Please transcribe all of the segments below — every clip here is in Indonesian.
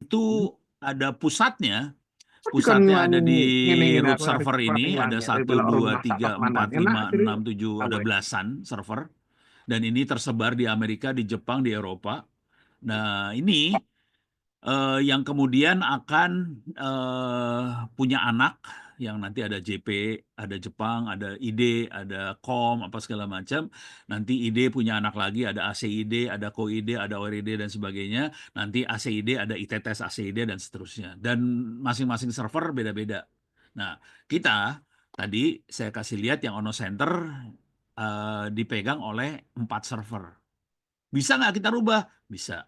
itu Hmm. ada pusatnya. Tapi kan Pusatnya ada di ngene root aku server ini, ada ya satu, daripada orang dua, masak tiga, makanan empat, enak lima, jadi enam, tujuh, tahu ada ya. belasan server. Dan ini tersebar di Amerika, di Jepang, di Eropa. Nah, ini yang kemudian akan punya anak, yang nanti ada JP, ada Jepang, ada ID, ada COM, apa segala macam. Nanti ID punya anak lagi, ada ACID, ada COID, ada ORID, dan sebagainya. Nanti ACID, ada ITTS ACID, dan seterusnya. Dan masing-masing server beda-beda. Nah, kita tadi saya kasih lihat yang Ono Center dipegang oleh 4 server. Bisa nggak kita rubah? Bisa.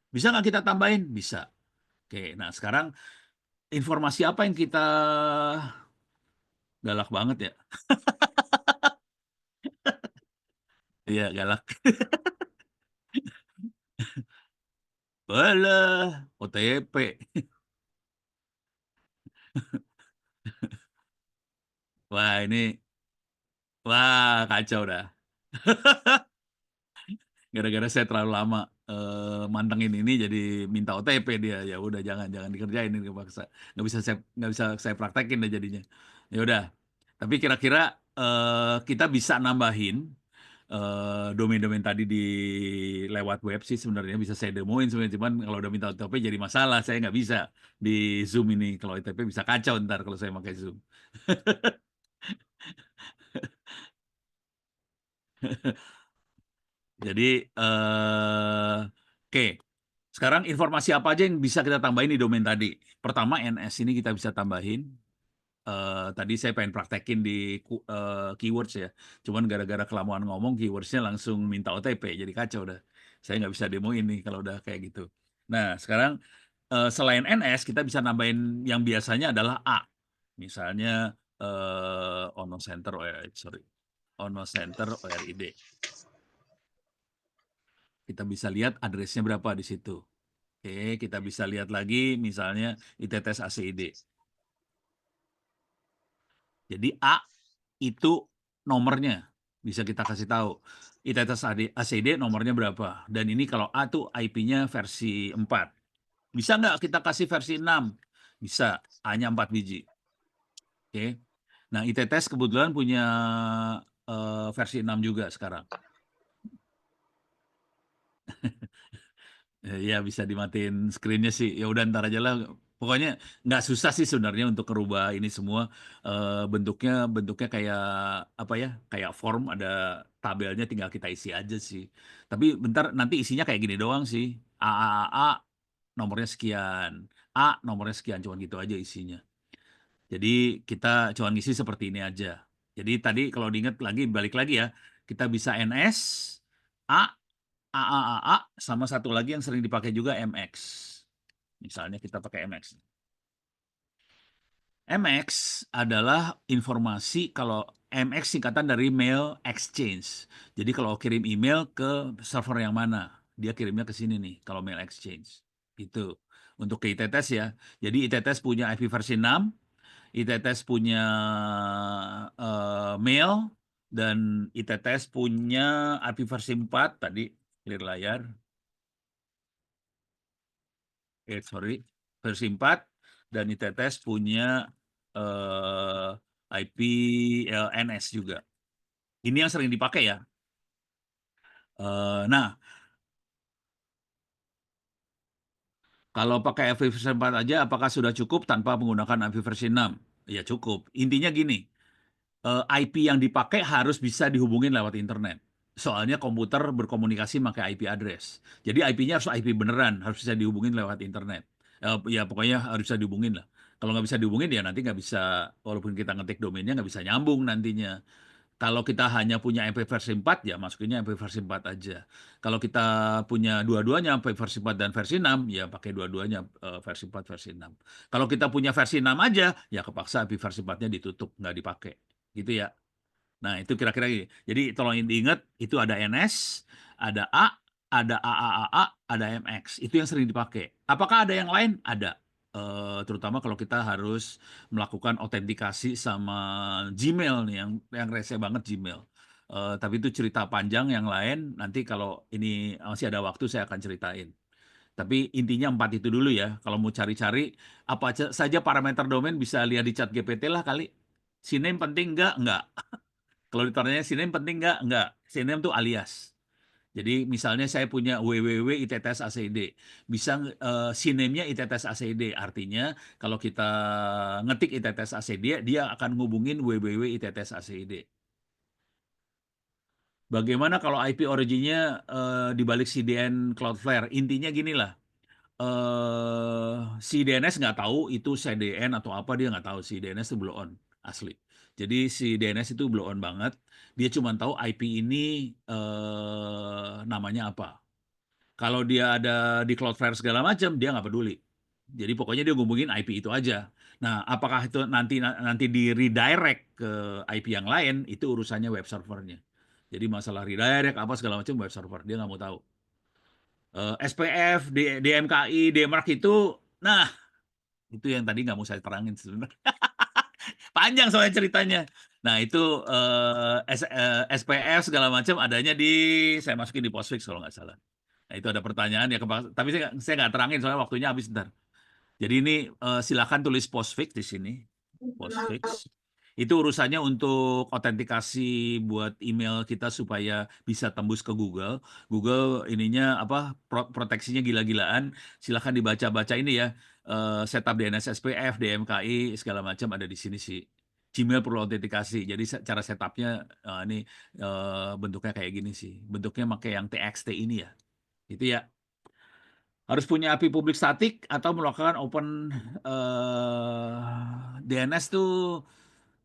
Bisa nggak kita tambahin? Bisa. Oke, nah sekarang informasi apa yang kita galak banget ya? Iya, galak. Walah, OTP. Wah, wah kacau dah. Gara-gara saya terlalu lama mantengin ini jadi minta OTP dia. Ya udah jangan dikerjain ini kepaksa. Nggak bisa saya praktekin deh jadinya. Ya udah. Tapi kira-kira kita bisa nambahin domain-domain tadi di lewat web sih sebenarnya bisa saya demoin sebenarnya, cuman kalau udah minta OTP jadi masalah, saya nggak bisa di Zoom ini. Kalau OTP bisa kacau ntar kalau saya pakai Zoom. Jadi oke. Sekarang informasi apa aja yang bisa kita tambahin di domain tadi? Pertama, NS ini kita bisa tambahin. Tadi saya pengen praktekin di keywords ya. Cuman gara-gara kelamaan ngomong, keywordsnya langsung minta OTP. Jadi kacau dah. Saya nggak bisa demo ini kalau udah kayak gitu. Nah, sekarang selain NS, kita bisa nambahin yang biasanya adalah A. Misalnya Ono Center, sorry. Ono Center ORID. Kita bisa lihat addressnya berapa di situ. Oke, kita bisa lihat lagi misalnya ITTS ACID. Jadi A itu nomornya bisa kita kasih tahu. ITTS ACID nomornya berapa. Dan ini kalau A tuh IP-nya versi 4. Bisa nggak kita kasih versi 6? Bisa, A-nya 4 biji. Oke. Nah, ITTS kebetulan punya versi 6 juga sekarang. Ya bisa dimatiin screen-nya sih. Ya udah ntar aja lah. Pokoknya nggak susah sih sebenarnya untuk merubah ini semua. Bentuknya kayak apa ya? Kayak form, ada tabelnya, tinggal kita isi aja sih. Tapi bentar nanti isinya kayak gini doang sih. A nomornya sekian. A nomornya sekian, cuma gitu aja isinya. Jadi kita cuma ngisi seperti ini aja. Jadi tadi kalau diingat lagi, balik lagi ya. Kita bisa NS, A, AAAA, sama satu lagi yang sering dipakai juga MX. Misalnya kita pakai MX. MX adalah informasi, kalau MX singkatan dari Mail Exchange. Jadi kalau kirim email ke server yang mana, dia kirimnya ke sini nih, kalau Mail Exchange. Itu untuk ke ITTS ya. Jadi ITTS punya IP versi 6, ITTS punya mail, dan ITTS punya IP versi 4, tadi clear layar. Sorry, versi 4, dan ITTS punya eh, IP LNS juga. Ini yang sering dipakai ya. Nah, kalau pakai IP versi 4 aja, apakah sudah cukup tanpa menggunakan IP versi 6? Ya cukup. Intinya gini, IP yang dipakai harus bisa dihubungin lewat internet. Soalnya komputer berkomunikasi pakai IP address. Jadi IP-nya harus IP beneran, harus bisa dihubungin lewat internet. Ya pokoknya harus bisa dihubungin lah. Kalau nggak bisa dihubungin ya nanti nggak bisa, walaupun kita ngetik domainnya nggak bisa nyambung nantinya. Kalau kita hanya punya MP versi 4, ya masukinnya MP versi 4 aja. Kalau kita punya dua-duanya, MP versi 4 dan versi 6, ya pakai dua-duanya, versi 4, versi 6. Kalau kita punya versi 6 aja, ya kepaksa MP versi 4-nya ditutup, nggak dipakai. Gitu ya. Nah, itu kira-kira gini. Jadi tolong diingat, itu ada NS, ada A, ada AAAA, ada MX. Itu yang sering dipakai. Apakah ada yang lain? Ada. Terutama kalau kita harus melakukan autentikasi sama Gmail nih, yang rese banget Gmail. Tapi itu cerita panjang yang lain. Nanti kalau ini masih ada waktu, saya akan ceritain. Tapi intinya 4 itu dulu ya. Kalau mau cari-cari apa saja parameter domain bisa lihat di chat GPT lah kali. CNAME penting nggak? Nggak. Kalau ditanya CNAME penting nggak? Nggak. CNAME tuh alias. Jadi misalnya saya punya www.ittsaCID, bisa CNAME-nya ittsaCID. Artinya kalau kita ngetik ittsaCID, dia akan ngubungin www.ittsaCID. Bagaimana kalau IP originnya di balik CDN Cloudflare? Intinya gini lah, si DNS nggak tahu itu CDN atau apa, dia nggak tahu. Si DNS itu blow on asli. Jadi si DNS itu blow on banget. Dia cuma tahu IP ini namanya apa. Kalau dia ada di Cloudflare segala macam, dia nggak peduli. Jadi pokoknya dia ngubungin IP itu aja. Nah, apakah itu nanti di redirect ke IP yang lain, itu urusannya web servernya. Jadi masalah redirect apa segala macam web server, dia nggak mau tahu. SPF, DMKI, DMARC itu, nah itu yang tadi nggak mau saya terangin sebenarnya. Panjang soalnya ceritanya. Nah itu SPF segala macam adanya di, saya masukin di Postfix kalau nggak salah. Nah, itu ada pertanyaan ya, tapi saya nggak terangin soalnya waktunya habis ntar. Jadi ini silakan tulis postfix di sini. Postfix. Itu urusannya untuk autentikasi buat email kita supaya bisa tembus ke Google. Google ininya apa proteksinya gila-gilaan. Silakan dibaca-baca ini ya. Setup DNS SPF, DMKI segala macam ada di sini sih. Gmail perlu autentikasi. Jadi cara setupnya ini bentuknya kayak gini sih. Bentuknya pakai yang TXT ini ya. Itu ya. Harus punya API publik statik atau melakukan open DNS tuh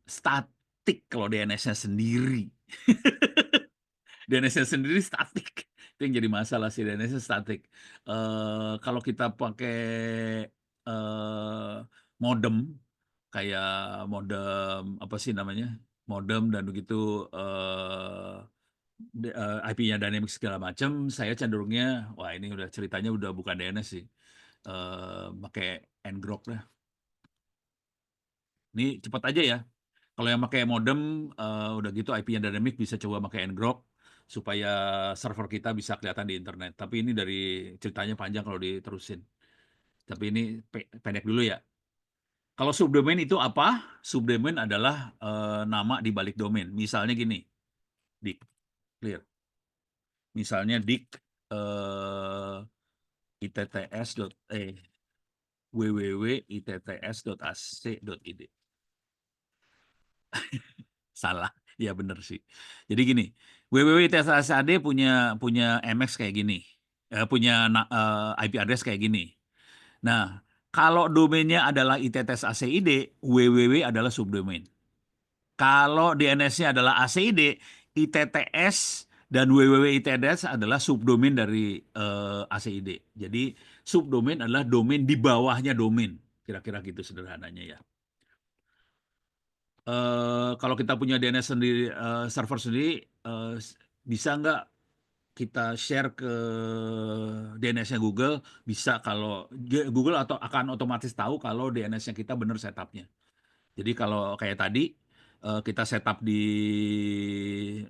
statik kalau DNS-nya sendiri. DNS-nya sendiri statik. Itu yang jadi masalah sih, DNS-nya statik. Kalau kita pakai modem, kayak modem apa sih namanya? Modem dan begitu IP-nya dynamic segala macam, saya cenderungnya, wah ini udah ceritanya udah bukan DNS sih. Pakai ngrok lah. Ini cepat aja ya. Kalau yang pakai modem, udah gitu IP-nya dynamic bisa coba pakai ngrok supaya server kita bisa kelihatan di internet. Tapi ini dari ceritanya panjang kalau diterusin. Tapi ini pendek dulu ya. Kalau subdomain itu apa? Subdomain adalah nama di balik domain. Misalnya gini, dik, clear. Misalnya dik itts. www.itts.ac.id. Salah, ya bener sih. Jadi gini, www.itts.ac.id punya punya MX kayak gini, punya IP address kayak gini. Nah, kalau domainnya adalah itts.ac.id, www adalah subdomain. Kalau DNS-nya adalah ACID, ITTS dan www.itts adalah subdomain dari ACID. Jadi subdomain adalah domain di bawahnya domain. Kira-kira gitu sederhananya ya. Kalau kita punya DNS sendiri, server sendiri, bisa nggak kita share ke DNS-nya Google? Bisa, kalau Google atau akan otomatis tahu kalau DNS-nya kita benar setupnya. Jadi kalau kayak tadi kita setup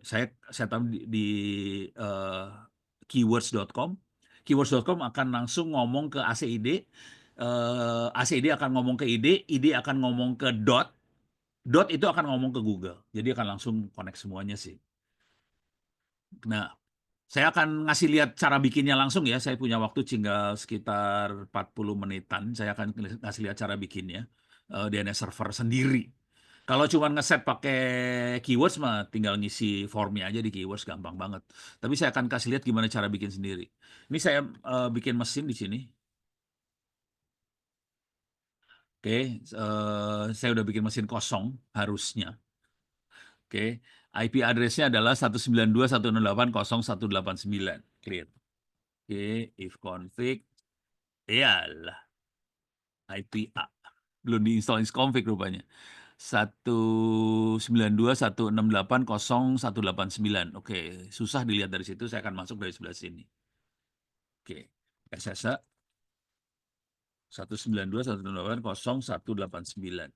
saya setup di keywords.com. Keywords.com akan langsung ngomong ke ACID, ACID akan ngomong ke ID akan ngomong ke dot itu akan ngomong ke Google. Jadi akan langsung connect semuanya sih. Nah, saya akan ngasih lihat cara bikinnya langsung ya. Saya punya waktu tinggal sekitar 40 menitan. Saya akan ngasih lihat cara bikinnya. DNS server sendiri. Kalau cuma ngeset pakai keywords mah tinggal ngisi formnya aja di keywords, gampang banget. Tapi saya akan kasih lihat gimana cara bikin sendiri. Ini saya bikin mesin di sini. Oke, saya udah bikin mesin kosong harusnya. Oke, IP address-nya adalah 192.168.0.189. Clear. Oke, if config, iyalah, IP A. Belum diinstal config rupanya. 192.168.0.189. Oke, susah dilihat dari situ, saya akan masuk dari sebelah sini. Oke, SSH 192.168.0.189.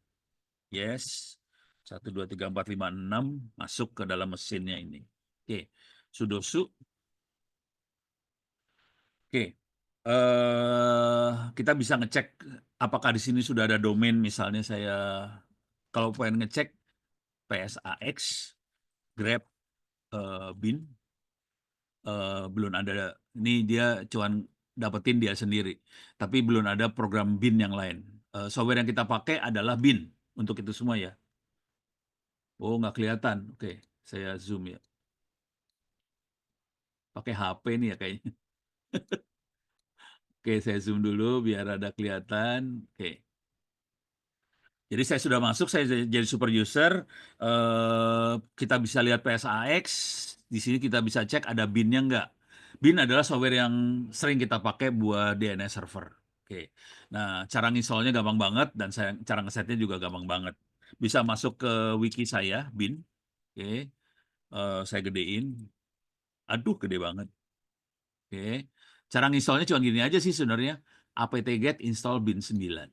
Yes. 123456 masuk ke dalam mesinnya ini. Oke, sudo su. Oke. Kita bisa ngecek apakah di sini sudah ada domain, misalnya saya kalau pengen ngecek PSAX, Grab, Bin, belum ada. Ini dia cuman dapetin dia sendiri, tapi belum ada program Bin yang lain. Software yang kita pakai adalah Bin untuk itu semua ya. Oh, nggak kelihatan. Oke, saya zoom ya. Pakai HP nih ya kayaknya. Oke, saya zoom dulu biar ada kelihatan. Oke. Jadi saya sudah masuk, saya jadi super user. Kita bisa lihat PSAX. Di sini kita bisa cek ada bin-nya nggak. Bin adalah software yang sering kita pakai buat DNS server. Oke. Nah, cara nginstallnya gampang banget dan cara ngesetnya juga gampang banget. Bisa masuk ke wiki saya, bin. Oke. Saya gedein. Aduh, gede banget. Oke. Cara nginstallnya cuma gini aja sih sebenarnya. apt-get install bin 9.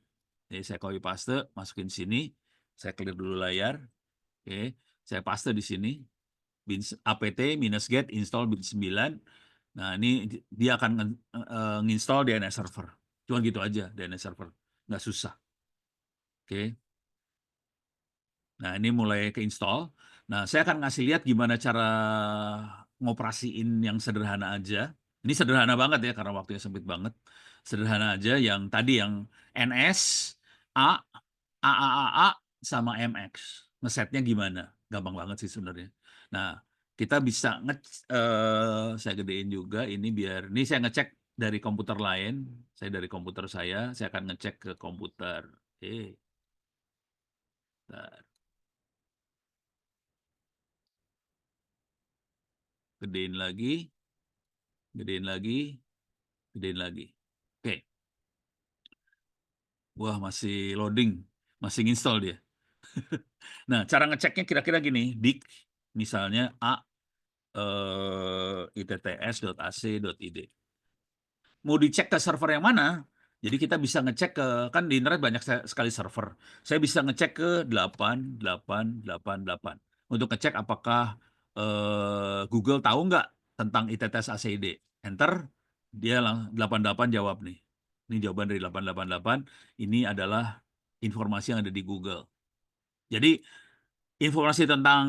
Jadi saya copy paste, masukin sini, saya clear dulu layar. Oke, saya paste di sini. Bin apt-get install bin 9. Nah, ini dia akan nginstall DNS server. Cuma gitu aja DNS server. Nggak susah. Oke. Nah, ini mulai ke-install. Nah, saya akan ngasih lihat gimana cara ngoperasiin yang sederhana aja. Ini sederhana banget ya, karena waktunya sempit banget. Sederhana aja yang tadi yang NS, A, AAAA, sama MX. Ngesetnya gimana? Gampang banget sih sebenarnya. Nah, kita bisa saya gedein juga ini biar, ini saya ngecek dari komputer lain. Saya dari komputer saya akan ngecek ke komputer. Bentar. Gedein lagi, gedein lagi, gedein lagi. Oke. Wah, masih loading, masih install dia. Nah, cara ngeceknya kira-kira gini, dik misalnya itts.ac.id. Mau dicek ke server yang mana? Jadi kita bisa ngecek ke, kan di internet banyak sekali server. Saya bisa ngecek ke 8888 untuk ngecek apakah Google tahu nggak tentang ITTS ACID. Enter, dia 88 jawab nih. Ini jawaban dari 888. Ini adalah informasi yang ada di Google. Jadi informasi tentang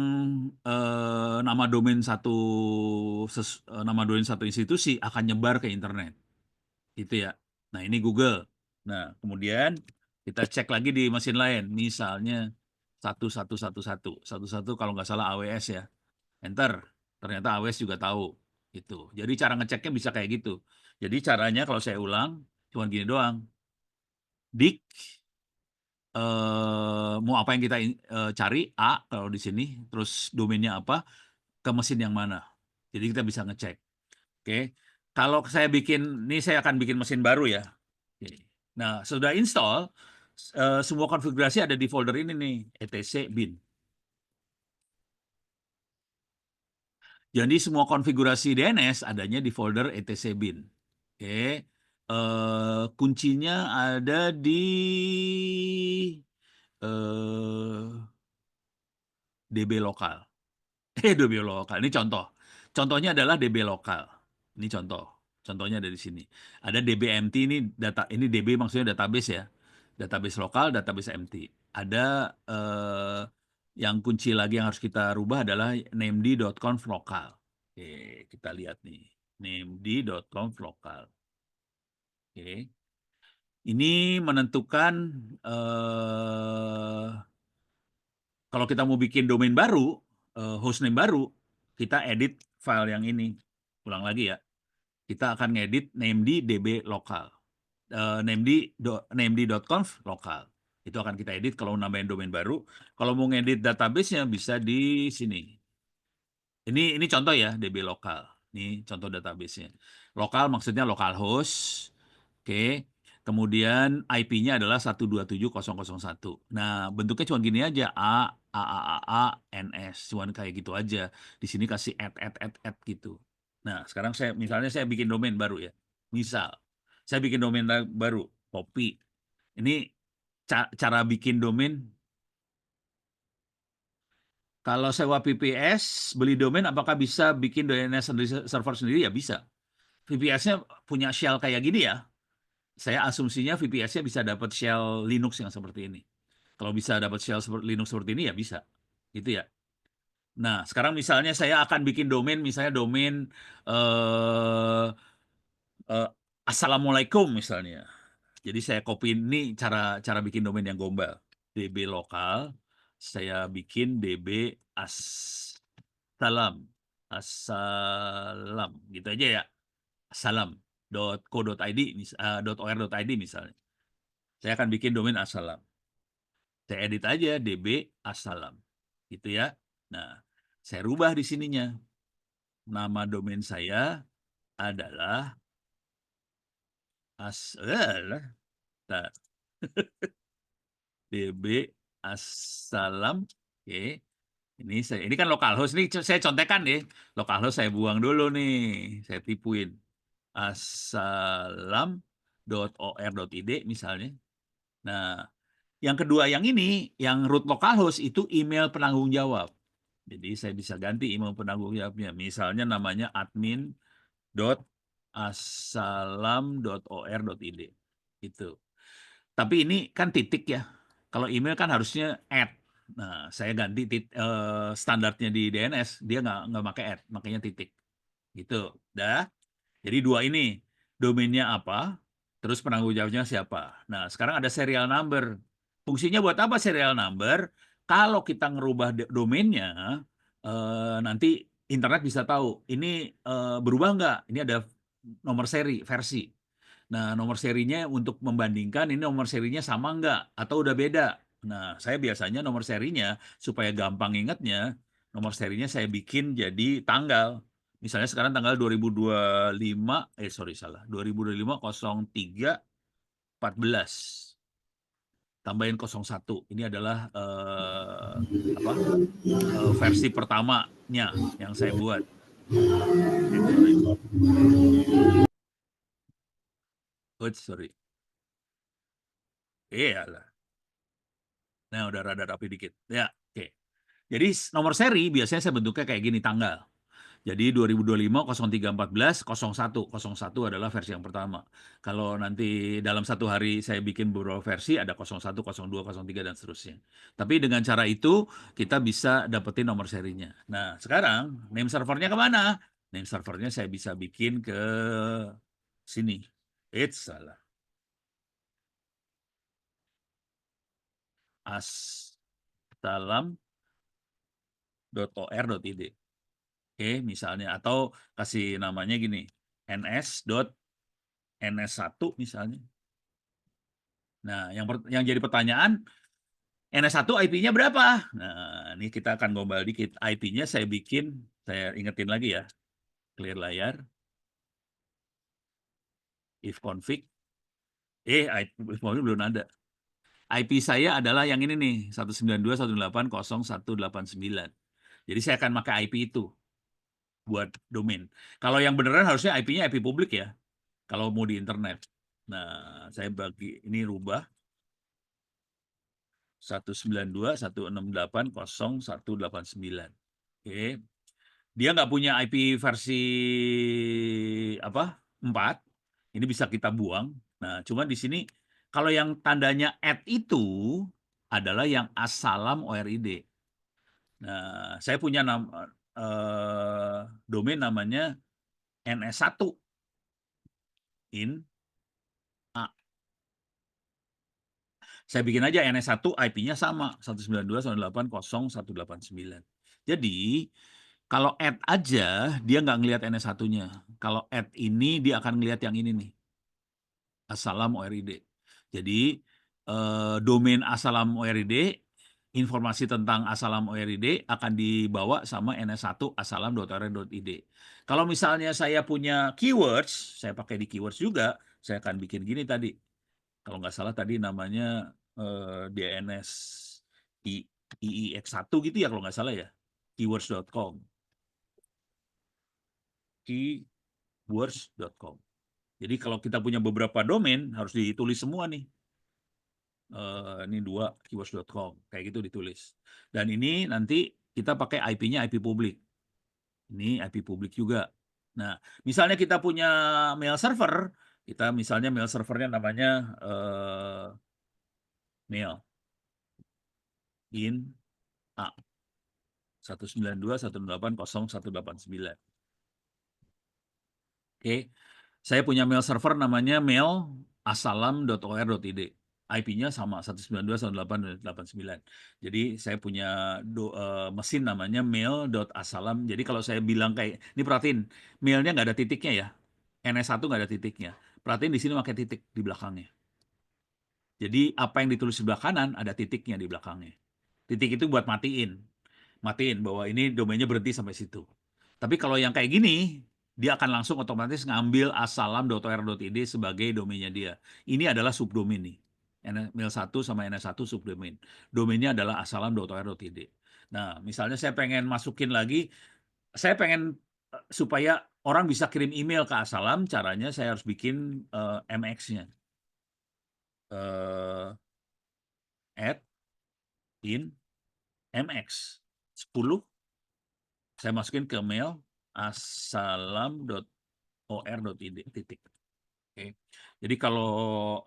nama domain satu institusi akan nyebar ke internet. Itu ya. Nah, ini Google. Nah, kemudian kita cek lagi di mesin lain. Misalnya 1111. Kalau nggak salah AWS ya. Enter. Ternyata AWS juga tahu. Itu. Jadi cara ngeceknya bisa kayak gitu. Jadi caranya kalau saya ulang, cuma gini doang. Dik, mau apa yang kita cari, A kalau di sini, terus domainnya apa, ke mesin yang mana. Jadi kita bisa ngecek. Oke. Kalau saya bikin, ini saya akan bikin mesin baru ya. Oke. Nah, sudah install, semua konfigurasi ada di folder ini nih, etc bin. Jadi semua konfigurasi DNS adanya di folder etc bin. Oke. Kuncinya ada di DB lokal. DB lokal. Ini contoh. Contohnya adalah DB lokal. Ini contoh. Contohnya dari sini. Ada DBMT, ini data, ini DB maksudnya database ya. Database lokal, database MT. Ada yang kunci lagi yang harus kita rubah adalah named.conf lokal. Oke, kita lihat nih. named.conf lokal. Oke. Ini menentukan kalau kita mau bikin domain baru, hostname baru, kita edit file yang ini. Ulang lagi ya. Kita akan ngedit named db lokal. named.conf lokal. Itu akan kita edit kalau nambahin domain baru. Kalau mau ngedit database-nya bisa di sini. Ini contoh ya, DB lokal. Ini contoh database-nya. Lokal maksudnya localhost. Oke. Kemudian IP-nya adalah 127.0.0.1. Nah, bentuknya cuma gini aja, NS. Cuma kayak gitu aja. Di sini kasih add gitu. Nah, sekarang misalnya saya bikin domain baru ya. Misal, saya bikin domain baru, copy. Ini cara bikin domain. Kalau sewa VPS, beli domain, apakah bisa bikin DNS server sendiri? Ya bisa. VPS-nya punya shell kayak gini ya. Saya asumsinya VPS-nya bisa dapat shell Linux yang seperti ini. Kalau bisa dapat shell Linux seperti ini ya bisa. Gitu ya. Nah, sekarang misalnya saya akan bikin domain, misalnya domain eh, eh, Assalamualaikum misalnya. Jadi saya copy ini cara cara bikin domain yang gombal. DB lokal, saya bikin DB assalam. Assalam gitu aja ya. Assalam.co.id .or.id misalnya. Saya akan bikin domain assalam. Saya edit aja DB assalam. Gitu ya. Nah, saya rubah di sininya. Nama domain saya adalah DB assalam. Oke. Ini kan localhost nih, saya contekan nih. Localhost saya buang dulu nih. Saya tipuin. Assalam.or.id misalnya. Nah, yang kedua yang ini, yang root localhost itu email penanggung jawab. Jadi saya bisa ganti email penanggung jawabnya. Misalnya namanya admin.assalam.or.id. Itu. Tapi ini kan titik ya. Kalau email kan harusnya @. Nah, saya ganti standarnya di DNS, dia nggak pakai @, makanya titik. Gitu. Dah. Jadi dua ini, domainnya apa, terus penanggung jawabnya siapa. Nah, sekarang ada serial number. Fungsinya buat apa serial number? Kalau kita ngerubah domainnya, nanti internet bisa tahu ini berubah nggak? Ini ada nomor seri, versi. Nah, nomor serinya untuk membandingkan ini nomor serinya sama nggak atau udah beda. Nah, saya biasanya nomor serinya supaya gampang ingatnya, nomor serinya saya bikin jadi tanggal. Misalnya sekarang tanggal 2025, sorry salah, 2025 03 14. Tambahin 01. Ini adalah apa? Versi pertamanya yang saya buat. Sorry. Sorry. Iyalah. Nah, udah rada rapi dikit. Ya, oke. Jadi nomor seri biasanya saya bentuknya kayak gini tanggal. Jadi 2025 0314 01. 01 adalah versi yang pertama. Kalau nanti dalam satu hari saya bikin beberapa versi ada 01, 02, 03 dan seterusnya. Tapi dengan cara itu kita bisa dapetin nomor serinya. Nah, sekarang name servernya kemana? Name servernya saya bisa bikin ke sini. Salah. assalam.or.id. Oke, misalnya atau kasih namanya gini, ns.ns1 misalnya. Nah, yang jadi pertanyaan, ns1 IP-nya berapa? Nah, ini kita akan gombal dikit. IP-nya saya bikin, saya ingetin lagi ya. Clear layar. If config. If config belum ada. IP saya adalah yang ini nih, 192.168.0.189. Jadi saya akan pakai IP itu buat domain. Kalau yang beneran harusnya IP-nya IP publik ya. Kalau mau di internet. Nah, saya bagi ini rubah 192.168.0.189. Oke. Dia nggak punya IP versi apa 4. Ini bisa kita buang. Nah, cuman di sini kalau yang tandanya add itu adalah yang assalam ORID. Nah, saya punya domain namanya ns1 in A. Saya bikin aja ns1 IP-nya sama 192.168.0.189. Jadi kalau add aja dia nggak ngelihat ns1-nya. Kalau add ini dia akan ngelihat yang ini nih. Assalam ORID. Jadi domain Assalam ORID, informasi tentang Assalam ORID akan dibawa sama ns1 assalam.or.id. Kalau misalnya saya punya keywords, saya pakai di keywords juga, saya akan bikin gini tadi. Kalau nggak salah tadi namanya DNS IIX1 gitu ya kalau nggak salah ya. Keywords.com. Keywords.com. Jadi kalau kita punya beberapa domain harus ditulis semua nih. Ini 2 keywords.com kayak gitu ditulis. Dan ini nanti kita pakai IP-nya IP publik. Ini IP publik juga. Nah, misalnya kita punya mail server, kita misalnya mail servernya namanya mail in A 192.168.0189. Oke, saya punya mail server namanya mail asalam.or.id. IP-nya sama 192.168.189. Jadi saya punya mesin namanya mail.asalam. Jadi kalau saya bilang kayak ini, perhatiin mailnya nggak ada titiknya ya. NS1 nggak ada titiknya. Perhatiin di sini pakai titik di belakangnya. Jadi apa yang ditulis sebelah kanan ada titiknya di belakangnya. Titik itu buat matiin bahwa ini domainnya berhenti sampai situ. Tapi kalau yang kayak gini, dia akan langsung otomatis ngambil asalam.or.id sebagai domainnya dia. Ini adalah subdomain nih. Mail1 sama NS1 subdomain. Domainnya adalah asalam.or.id. Nah, misalnya saya pengen masukin lagi, saya pengen supaya orang bisa kirim email ke Asalam, caranya saya harus bikin MX-nya. Add in MX 10, saya masukin ke mail asalam.or.id titik. Oke. Jadi kalau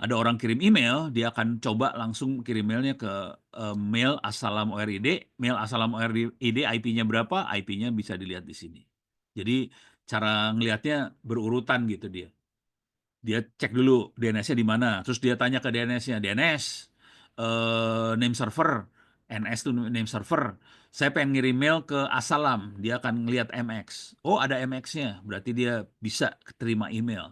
ada orang kirim email, dia akan coba langsung kirim mailnya ke mail asalam.or.id. Mail asalam.or.id IP-nya berapa? IP-nya bisa dilihat di sini. Jadi cara ngelihatnya berurutan gitu dia. Dia cek dulu DNS-nya di mana, terus dia tanya ke DNS-nya, DNS name server, NS itu name server. Saya pengen ngirim mail ke Asalam, dia akan ngelihat MX. Oh, ada MX-nya, berarti dia bisa terima email.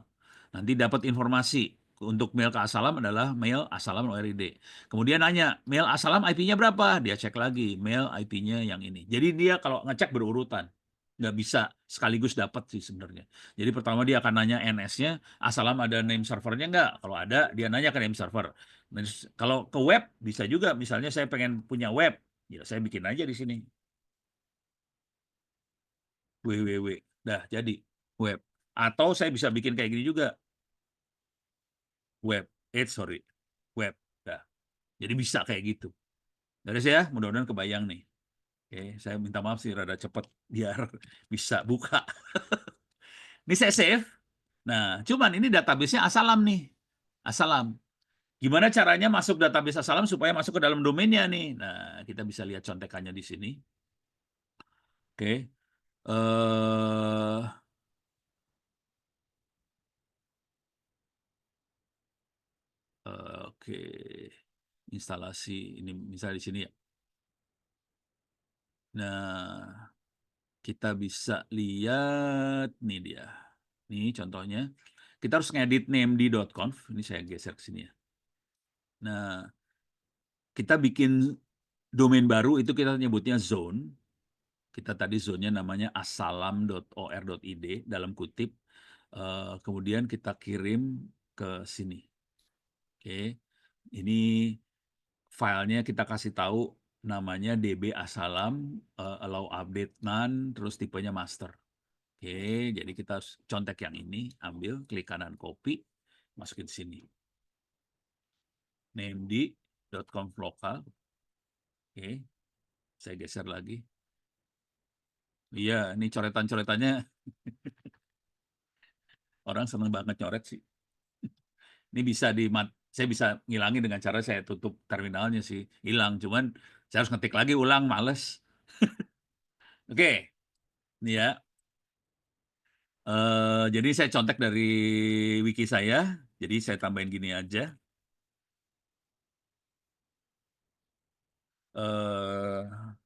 Nanti dapat informasi untuk mail ke Asalam adalah mail Asalam ORID. Kemudian nanya, mail Asalam IP-nya berapa? Dia cek lagi, mail IP-nya yang ini. Jadi dia kalau ngecek berurutan, nggak bisa sekaligus dapat sih sebenarnya. Jadi pertama dia akan nanya NS-nya, Asalam ada name servernya nggak? Kalau ada, dia nanya ke name server. Nah, kalau ke web bisa juga, misalnya saya pengen punya web, ya saya bikin aja di sini www, dah jadi web. Atau saya bisa bikin kayak gini juga, web, sorry, web, dah. Jadi bisa kayak gitu. Dari saya, mudah-mudahan kebayang nih. Oke, saya minta maaf sih rada cepat biar bisa buka. Ini saya save. Nah, cuman ini database-nya Asalam nih. Asalam. Gimana caranya masuk database Asalam supaya masuk ke dalam domainnya nih? Nah, kita bisa lihat contekannya di sini. Oke. Oke. Instalasi ini misalnya di sini ya. Nah, kita bisa lihat nih dia. Nih contohnya. Kita harus ngedit named.conf. Ini saya geser ke sini ya. Nah, kita bikin domain baru itu kita nyebutnya zone. Kita tadi zone-nya namanya asalam.or.id dalam kutip. Kemudian kita kirim ke sini. Oke. Ini filenya kita kasih tahu namanya DB Asalam, allow update none, terus tipenya master. Oke, jadi kita contek yang ini, ambil, klik kanan copy, masukin sini. named.conf lokal. Oke, saya geser lagi. Iya, ini coretan-coretannya orang seneng banget coret sih. Ini bisa saya bisa ngilangin dengan cara saya tutup terminalnya sih, hilang. Cuman saya harus ngetik lagi ulang, males. Oke, ini ya. Jadi saya contek dari wiki saya. Jadi saya tambahin gini aja.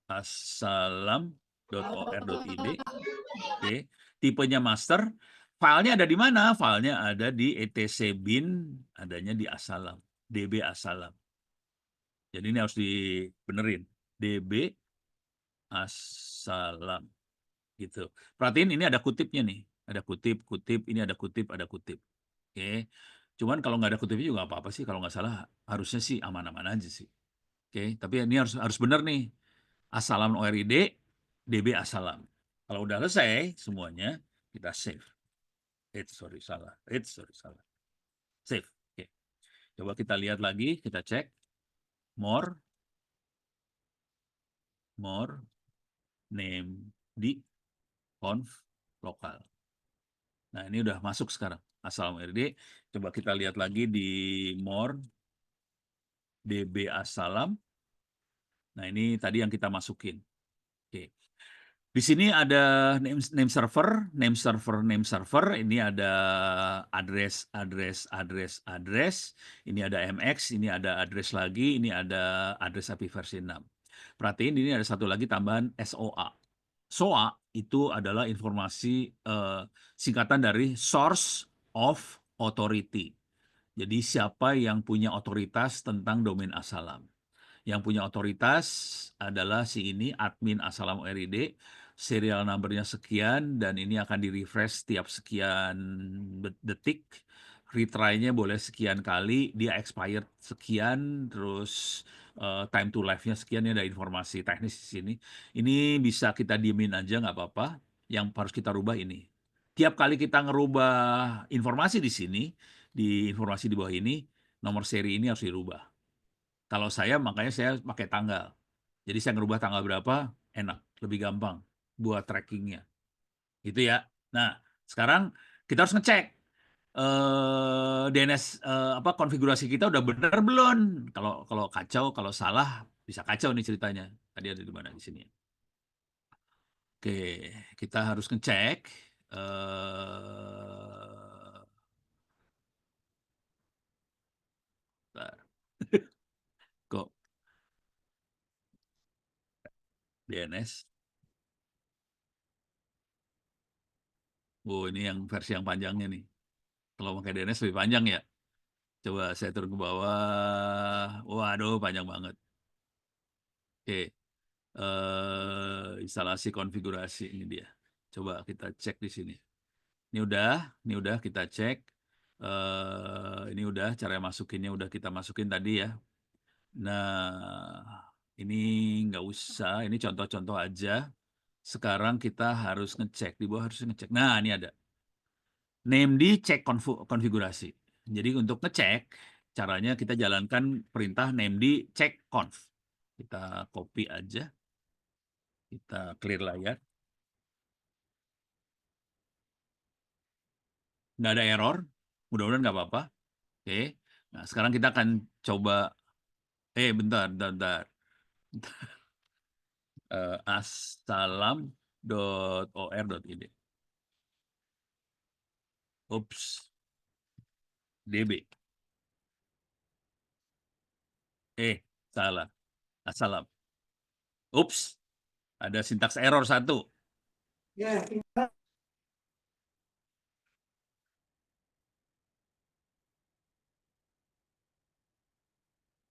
Asalam.or.id. Oke. Tipenya master. Filenya ada di mana? Filenya ada di etc bin, adanya di Asalam. DB Asalam. Jadi ini harus dibenerin. DB Asalam. Gitu. Perhatiin ini ada kutipnya nih. Ada kutip, kutip, ini ada kutip, ada kutip. Oke. Cuman kalau nggak ada kutipnya juga nggak apa-apa sih. Kalau nggak salah harusnya sih aman-aman aja sih. Oke. Tapi ini harus benar nih. Asalam ORID, DB Asalam. Kalau udah selesai semuanya, kita save. Sorry, salah. Sorry, salah. Save. Oke. Coba kita lihat lagi, kita cek. More, name di conf. lokal. Nah, ini udah masuk sekarang Assalam RD. Coba kita lihat lagi di more DB Assalam. Nah, ini tadi yang kita masukin. Oke. Di sini ada name server, name server, name server. Ini ada address, address, address, address. Ini ada MX, ini ada address lagi, ini ada address API versi 6. Perhatiin ini ada satu lagi tambahan SOA. SOA itu adalah informasi singkatan dari Source of Authority. Jadi siapa yang punya otoritas tentang domain Assalam. Yang punya otoritas adalah si ini, admin Assalam RID, serial numbernya sekian, dan ini akan di-refresh setiap sekian detik, retry-nya boleh sekian kali, dia expired sekian, terus time to life-nya sekian, ini ada informasi teknis di sini. Ini bisa kita diemin aja, nggak apa-apa. Yang harus kita rubah ini. Tiap kali kita ngerubah informasi di sini, di informasi di bawah ini, nomor seri ini harus dirubah. Kalau saya makanya saya pakai tanggal. Jadi saya ngerubah tanggal berapa, enak, lebih gampang buat trackingnya. Itu ya. Nah, sekarang kita harus ngecek DNS apa konfigurasi kita udah benar belum. Kalau kalau kacau, kalau salah bisa kacau nih ceritanya. Tadi ada di mana di sini. Oke, kita harus ngecek bentar. Kok DNS. Oh, ini yang versi yang panjangnya nih. Kalau pakai DNS lebih panjang ya. Coba saya turun ke bawah. Waduh, panjang banget. Oke, instalasi konfigurasi ini dia. Coba kita cek di sini. Ini udah kita cek. Ini udah cara masukinnya udah kita masukin tadi ya. Nah, ini nggak usah. Ini contoh-contoh aja. Sekarang kita harus ngecek di bawah harus ngecek. Nah, ini ada. Name di cek konfigurasi. Jadi untuk ngecek, caranya kita jalankan perintah name di check conf. Kita copy aja, kita clear layar. Nggak ada error, mudah-mudahan nggak apa-apa. Oke, nah sekarang kita akan coba, bentar, bentar, bentar. Assalam.or.id. Ups, DB. Salah. Assalam. Ups, ada sintaks error satu.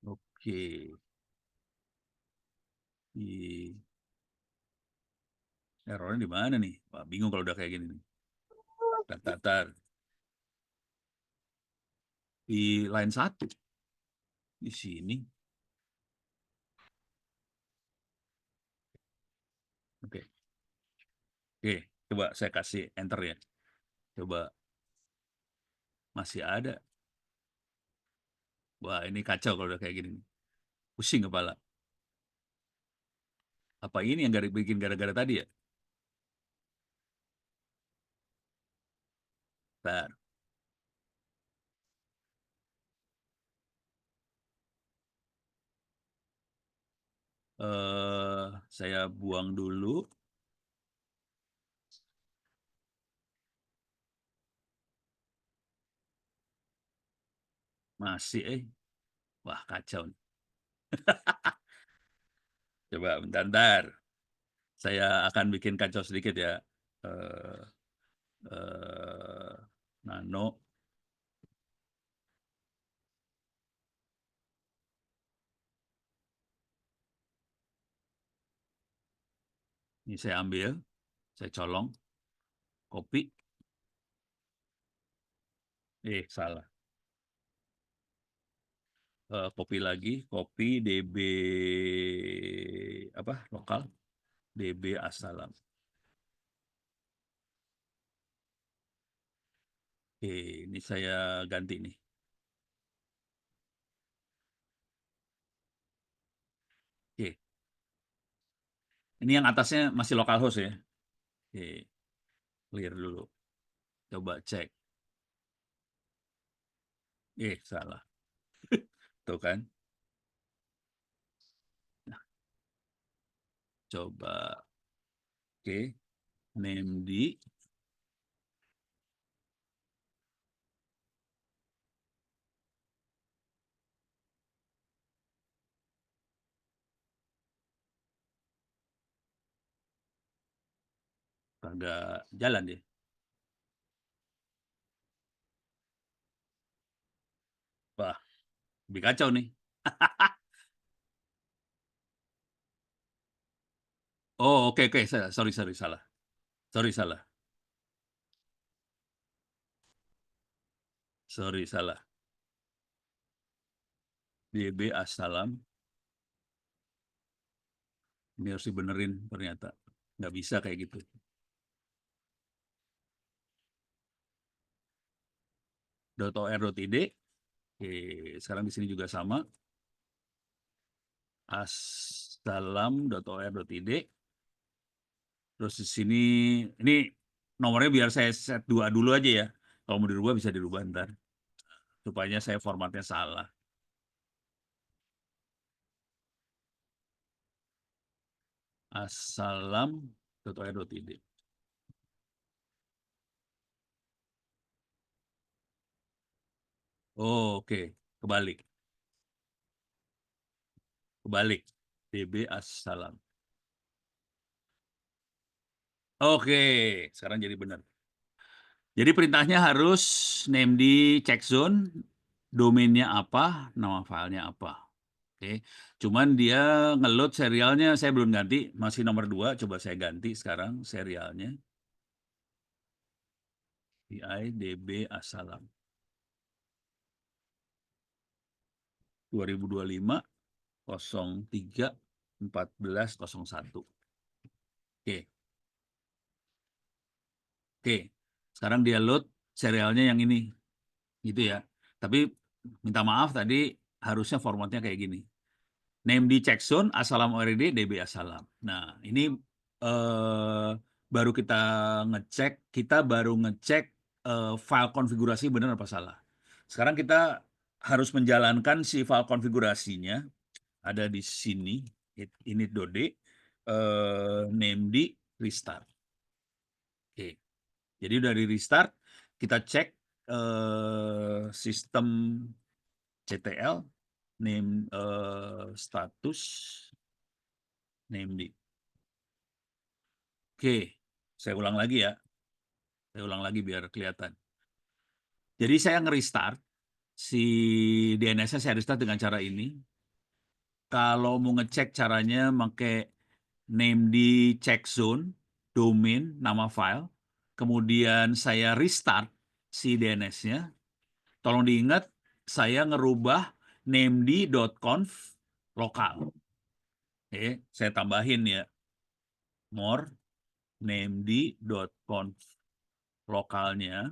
Oke. Di errornya di mana nih? Wah, bingung kalau udah kayak gini nih. Tar. Di line 1. Di sini. Oke. Oke, coba saya kasih enter ya. Coba masih ada. Wah, ini kacau kalau udah kayak gini. Pusing kepala. Apa ini yang bikin gara-gara tadi ya? Bentar. Saya buang dulu. Masih Wah, kacau nih. Coba bentar. Saya akan bikin kacau sedikit ya. Eh, eh, Nano. Ini saya ambil. Saya colong. Copy. Salah. Copy lagi. Copy DB apa lokal. DB Assalam. Oke, ini saya ganti nih. Oke, ini yang atasnya masih localhost ya. Oke. Clear dulu. Coba cek. Salah. Tuh kan. Nah, coba. Oke. Named. Kagak jalan deh. Wah, lebih kacau nih. Oh, oke, oke. Sorry, sorry, salah. Sorry, salah. Sorry, salah. DB Assalam. Ini harus dibenerin ternyata. Nggak bisa kayak gitu. .or.id. Oke, sekarang di sini juga sama. Assalam.or.id. Terus di sini, ini nomornya biar saya set 2 dulu aja ya. Kalau mau dirubah bisa dirubah ntar. Supaya saya formatnya salah. Assalam.or.id. Oh, oke. Kebalik. Kebalik. DB Assalam. Oke, sekarang jadi benar. Jadi perintahnya harus name di check zone, domainnya apa, nama filenya apa. Oke, cuman dia ngeload serialnya saya belum ganti, masih nomor 2. Coba saya ganti sekarang serialnya. DB Assalam 2025 03 1401. Oke, oke. Sekarang dia load serialnya yang ini, gitu ya. Tapi minta maaf tadi harusnya formatnya kayak gini. Name di checkzone, Assalam ORD, DB Assalam. Nah, ini eh, baru kita baru ngecek file konfigurasi benar apa salah. Sekarang kita harus menjalankan si file konfigurasinya, ada di sini, init.d, name di restart. Oke, jadi dari restart, kita cek sistem CTL, name status, name. Oke, saya ulang lagi ya. Saya ulang lagi biar kelihatan. Jadi saya nge-restart si DNS-nya, saya restart dengan cara ini. Kalau mau ngecek caranya pakai name di check zone, domain, nama file. Kemudian saya restart si DNS-nya. Tolong diingat, saya ngerubah named.conf lokal. Oke, saya tambahin ya. More named.conf lokalnya.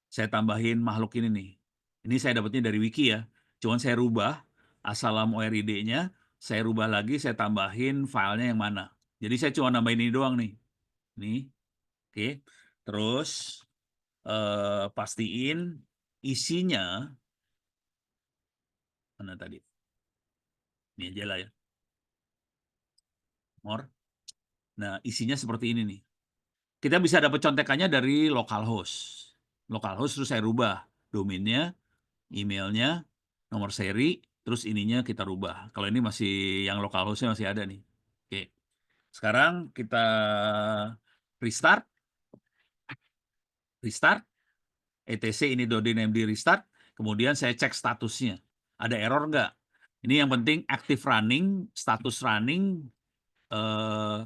Saya tambahin makhluk ini nih. Ini saya dapatnya dari wiki ya. Cuman saya rubah Assalam ORID-nya, saya rubah lagi, saya tambahin filenya yang mana. Jadi saya cuma nambahin ini doang nih. Nih, oke. Terus pastiin isinya mana tadi? Ini aja lah ya. More. Nah, isinya seperti ini nih. Kita bisa dapat contekannya dari localhost. Localhost terus saya rubah domainnya, emailnya, nomor seri, terus ininya kita rubah. Kalau ini masih yang localhost-nya masih ada nih. Oke. Sekarang kita restart, restart, etc ini .dnmd restart, kemudian saya cek statusnya. Ada error nggak? Ini yang penting active running, status running, eh,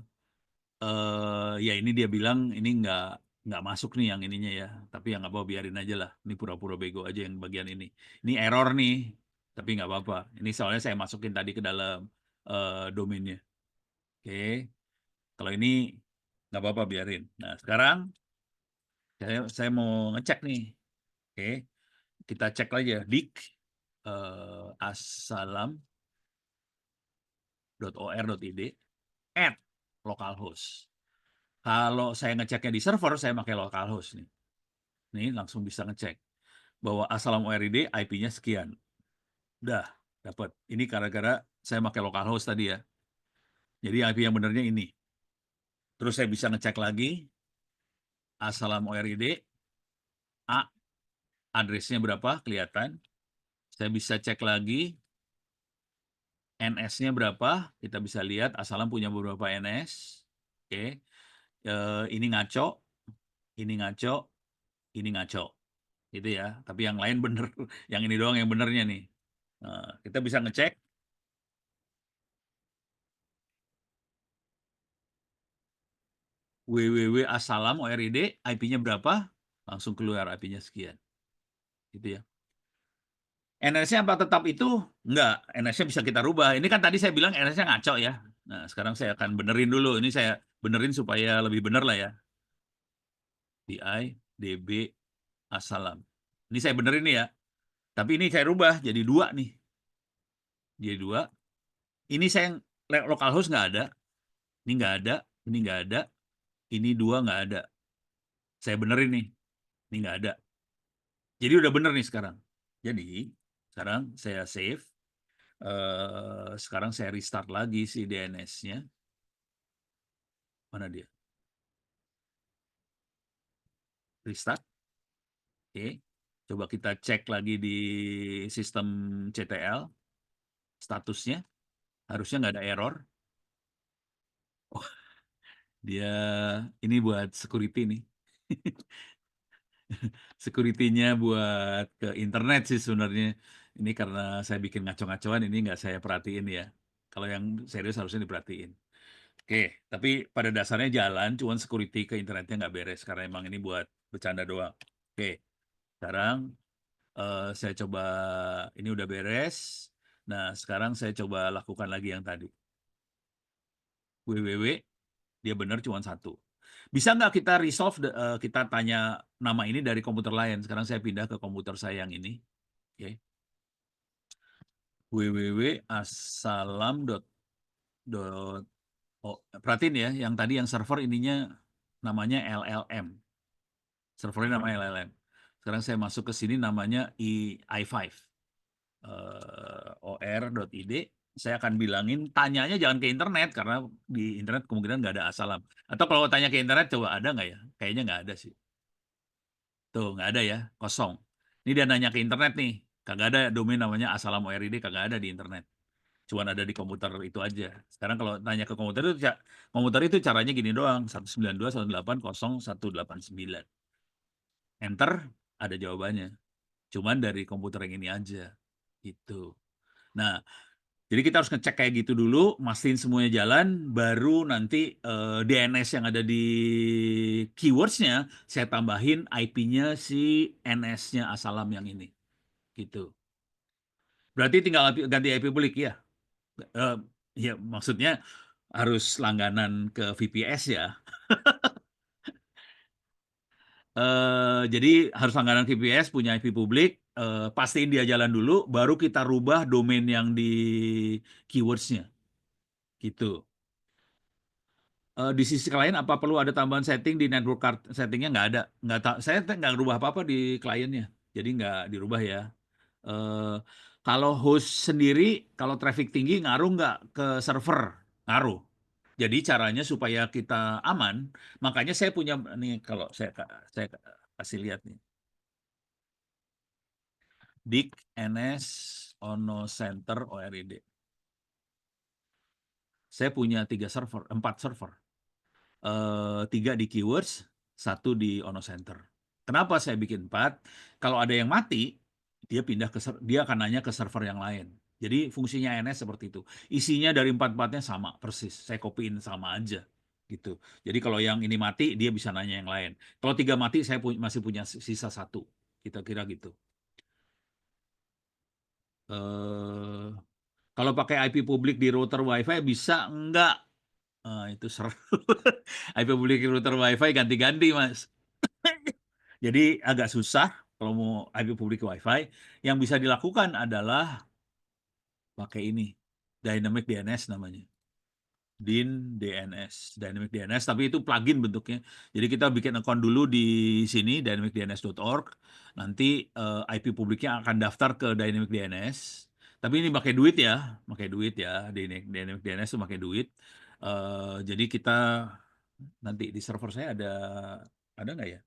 ya ini dia bilang ini nggak masuk nih yang ininya ya. Tapi yang nggak apa biarin aja lah. Ini pura-pura bego aja yang bagian ini. Ini error nih, tapi nggak apa-apa. Ini soalnya saya masukin tadi ke dalam domainnya. Oke, kalau ini nggak apa-apa biarin. Nah sekarang saya mau ngecek nih. Oke, kita cek aja dik assalam.or.id add localhost. Kalau saya ngeceknya di server, saya pakai localhost nih. Nih langsung bisa ngecek bahwa Assalam ORID IP-nya sekian. Udah dapat. Ini gara-gara saya pakai localhost tadi ya. Jadi IP yang benernya ini. Terus saya bisa ngecek lagi Assalam ORID A, address-nya berapa kelihatan. Saya bisa cek lagi NS-nya berapa. Kita bisa lihat Assalam punya beberapa NS. Oke. Ini ngaco, ini ngaco, ini ngaco. Gitu ya. Tapi yang lain bener. Yang ini doang yang benernya nih. Kita bisa ngecek www Assalam ORID, IP-nya berapa, langsung keluar IP-nya sekian. Gitu ya. NS-nya apa tetap itu? Enggak, NS-nya bisa kita rubah. Ini kan tadi saya bilang NS-nya ngaco ya. Nah, sekarang saya akan benerin dulu. Ini saya benerin supaya lebih bener lah ya. DI, DB, Assalam. Ini saya benerin nih ya. Tapi ini saya rubah jadi dua nih. Jadi dua. Ini saya localhost nggak ada. Ini nggak ada. Ini nggak ada. Ini dua nggak ada. Saya benerin nih. Ini nggak ada. Jadi udah bener nih sekarang. Jadi sekarang saya save. Sekarang saya restart lagi si DNS-nya. Mana dia? Restart. Oke. Coba kita cek lagi di sistem CTL. Statusnya. Harusnya nggak ada error. Oh, dia ini buat security nih. Security-nya buat ke internet sih sebenarnya. Ini karena saya bikin ngaco-ngacoan, ini nggak saya perhatiin ya. Kalau yang serius harusnya diperhatiin. Oke, tapi pada dasarnya jalan, cuman security ke internetnya nggak beres karena emang ini buat bercanda doang. Oke, sekarang saya coba, ini udah beres. Nah, sekarang saya coba lakukan lagi yang tadi. www, dia benar cuma satu. Bisa nggak kita resolve, kita tanya nama ini dari komputer lain. Sekarang saya pindah ke komputer saya yang ini. Oke. www.assalam. Oh, perhatiin ya, yang tadi yang server ininya namanya LLM. Servernya namanya LLM. Sekarang saya masuk ke sini namanya i5. or.id. Saya akan bilangin, tanyanya jangan ke internet, karena di internet kemungkinan nggak ada Assalam. Atau kalau tanya ke internet, coba ada nggak ya? Kayaknya nggak ada sih. Tuh, nggak ada ya, kosong. Ini dia nanya ke internet nih. Kagak ada domain namanya Assalam ORID, kagak ada di internet. Cuman ada di komputer itu aja. Sekarang kalau tanya ke komputer itu caranya gini doang, 192.168.0.189. Enter, ada jawabannya. Cuman dari komputer yang ini aja. Gitu. Nah, jadi kita harus ngecek kayak gitu dulu, mastiin semuanya jalan, baru nanti DNS yang ada di keywords-nya, saya tambahin IP-nya si NS-nya Assalam yang ini. Gitu. Berarti tinggal ganti IP publik ya. Eh, ya maksudnya harus langganan ke VPS ya. Jadi harus langganan VPS, punya IP publik, pastiin dia jalan dulu, baru kita rubah domain yang di keywords-nya. Gitu. Di sisi lain, apa perlu ada tambahan setting di network card settingnya? Nggak ada. Saya nggak rubah apa-apa di kliennya. Jadi nggak dirubah ya. Eh, Kalau host sendiri, kalau traffic tinggi ngaruh nggak ke server? Ngaruh. Jadi caranya supaya kita aman, makanya saya punya nih, kalau saya kasih lihat nih. Dik NS Ono Center ORID. Saya punya 3 server, 4 server. Tiga di keywords, satu di Ono Center. Kenapa saya bikin 4? Kalau ada yang mati, dia akan nanya ke server yang lain. Jadi fungsinya NS seperti itu. Isinya dari 4-4-nya sama persis. Saya copyin sama aja gitu. Jadi kalau yang ini mati, dia bisa nanya yang lain. Kalau 3 mati, saya masih punya sisa satu. Kita kira gitu. Eh, Kalau pakai IP publik di router WiFi bisa enggak? Itu seru. IP publik di router WiFi ganti-ganti, Mas. Jadi agak susah kalau mau IP publik WiFi. Yang bisa dilakukan adalah pakai ini, Dynamic DNS namanya. DIN DNS, Dynamic DNS, tapi itu plugin bentuknya. Jadi kita bikin account dulu di sini dynamicdns.org. Nanti IP publiknya akan daftar ke Dynamic DNS. Tapi ini pakai duit ya. Dynamic DNS itu pakai duit. Jadi kita nanti di server saya ada nggak ya?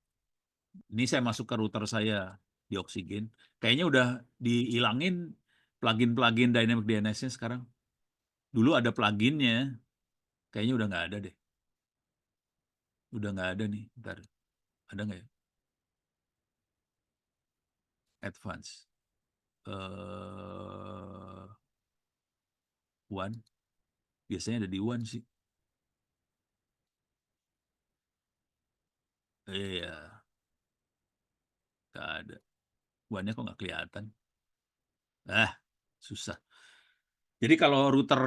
Ini saya masuk ke router saya di Oxygen. Kayaknya udah dihilangin plugin-plugin Dynamic DNS-nya sekarang. Dulu ada pluginnya, kayaknya udah nggak ada deh. Udah nggak ada nih. Bentar, ada nggak ya? Advance. eh One. Biasanya ada di One sih. Iya, nggak ada. One-nya kok nggak kelihatan. Ah, susah. Jadi kalau router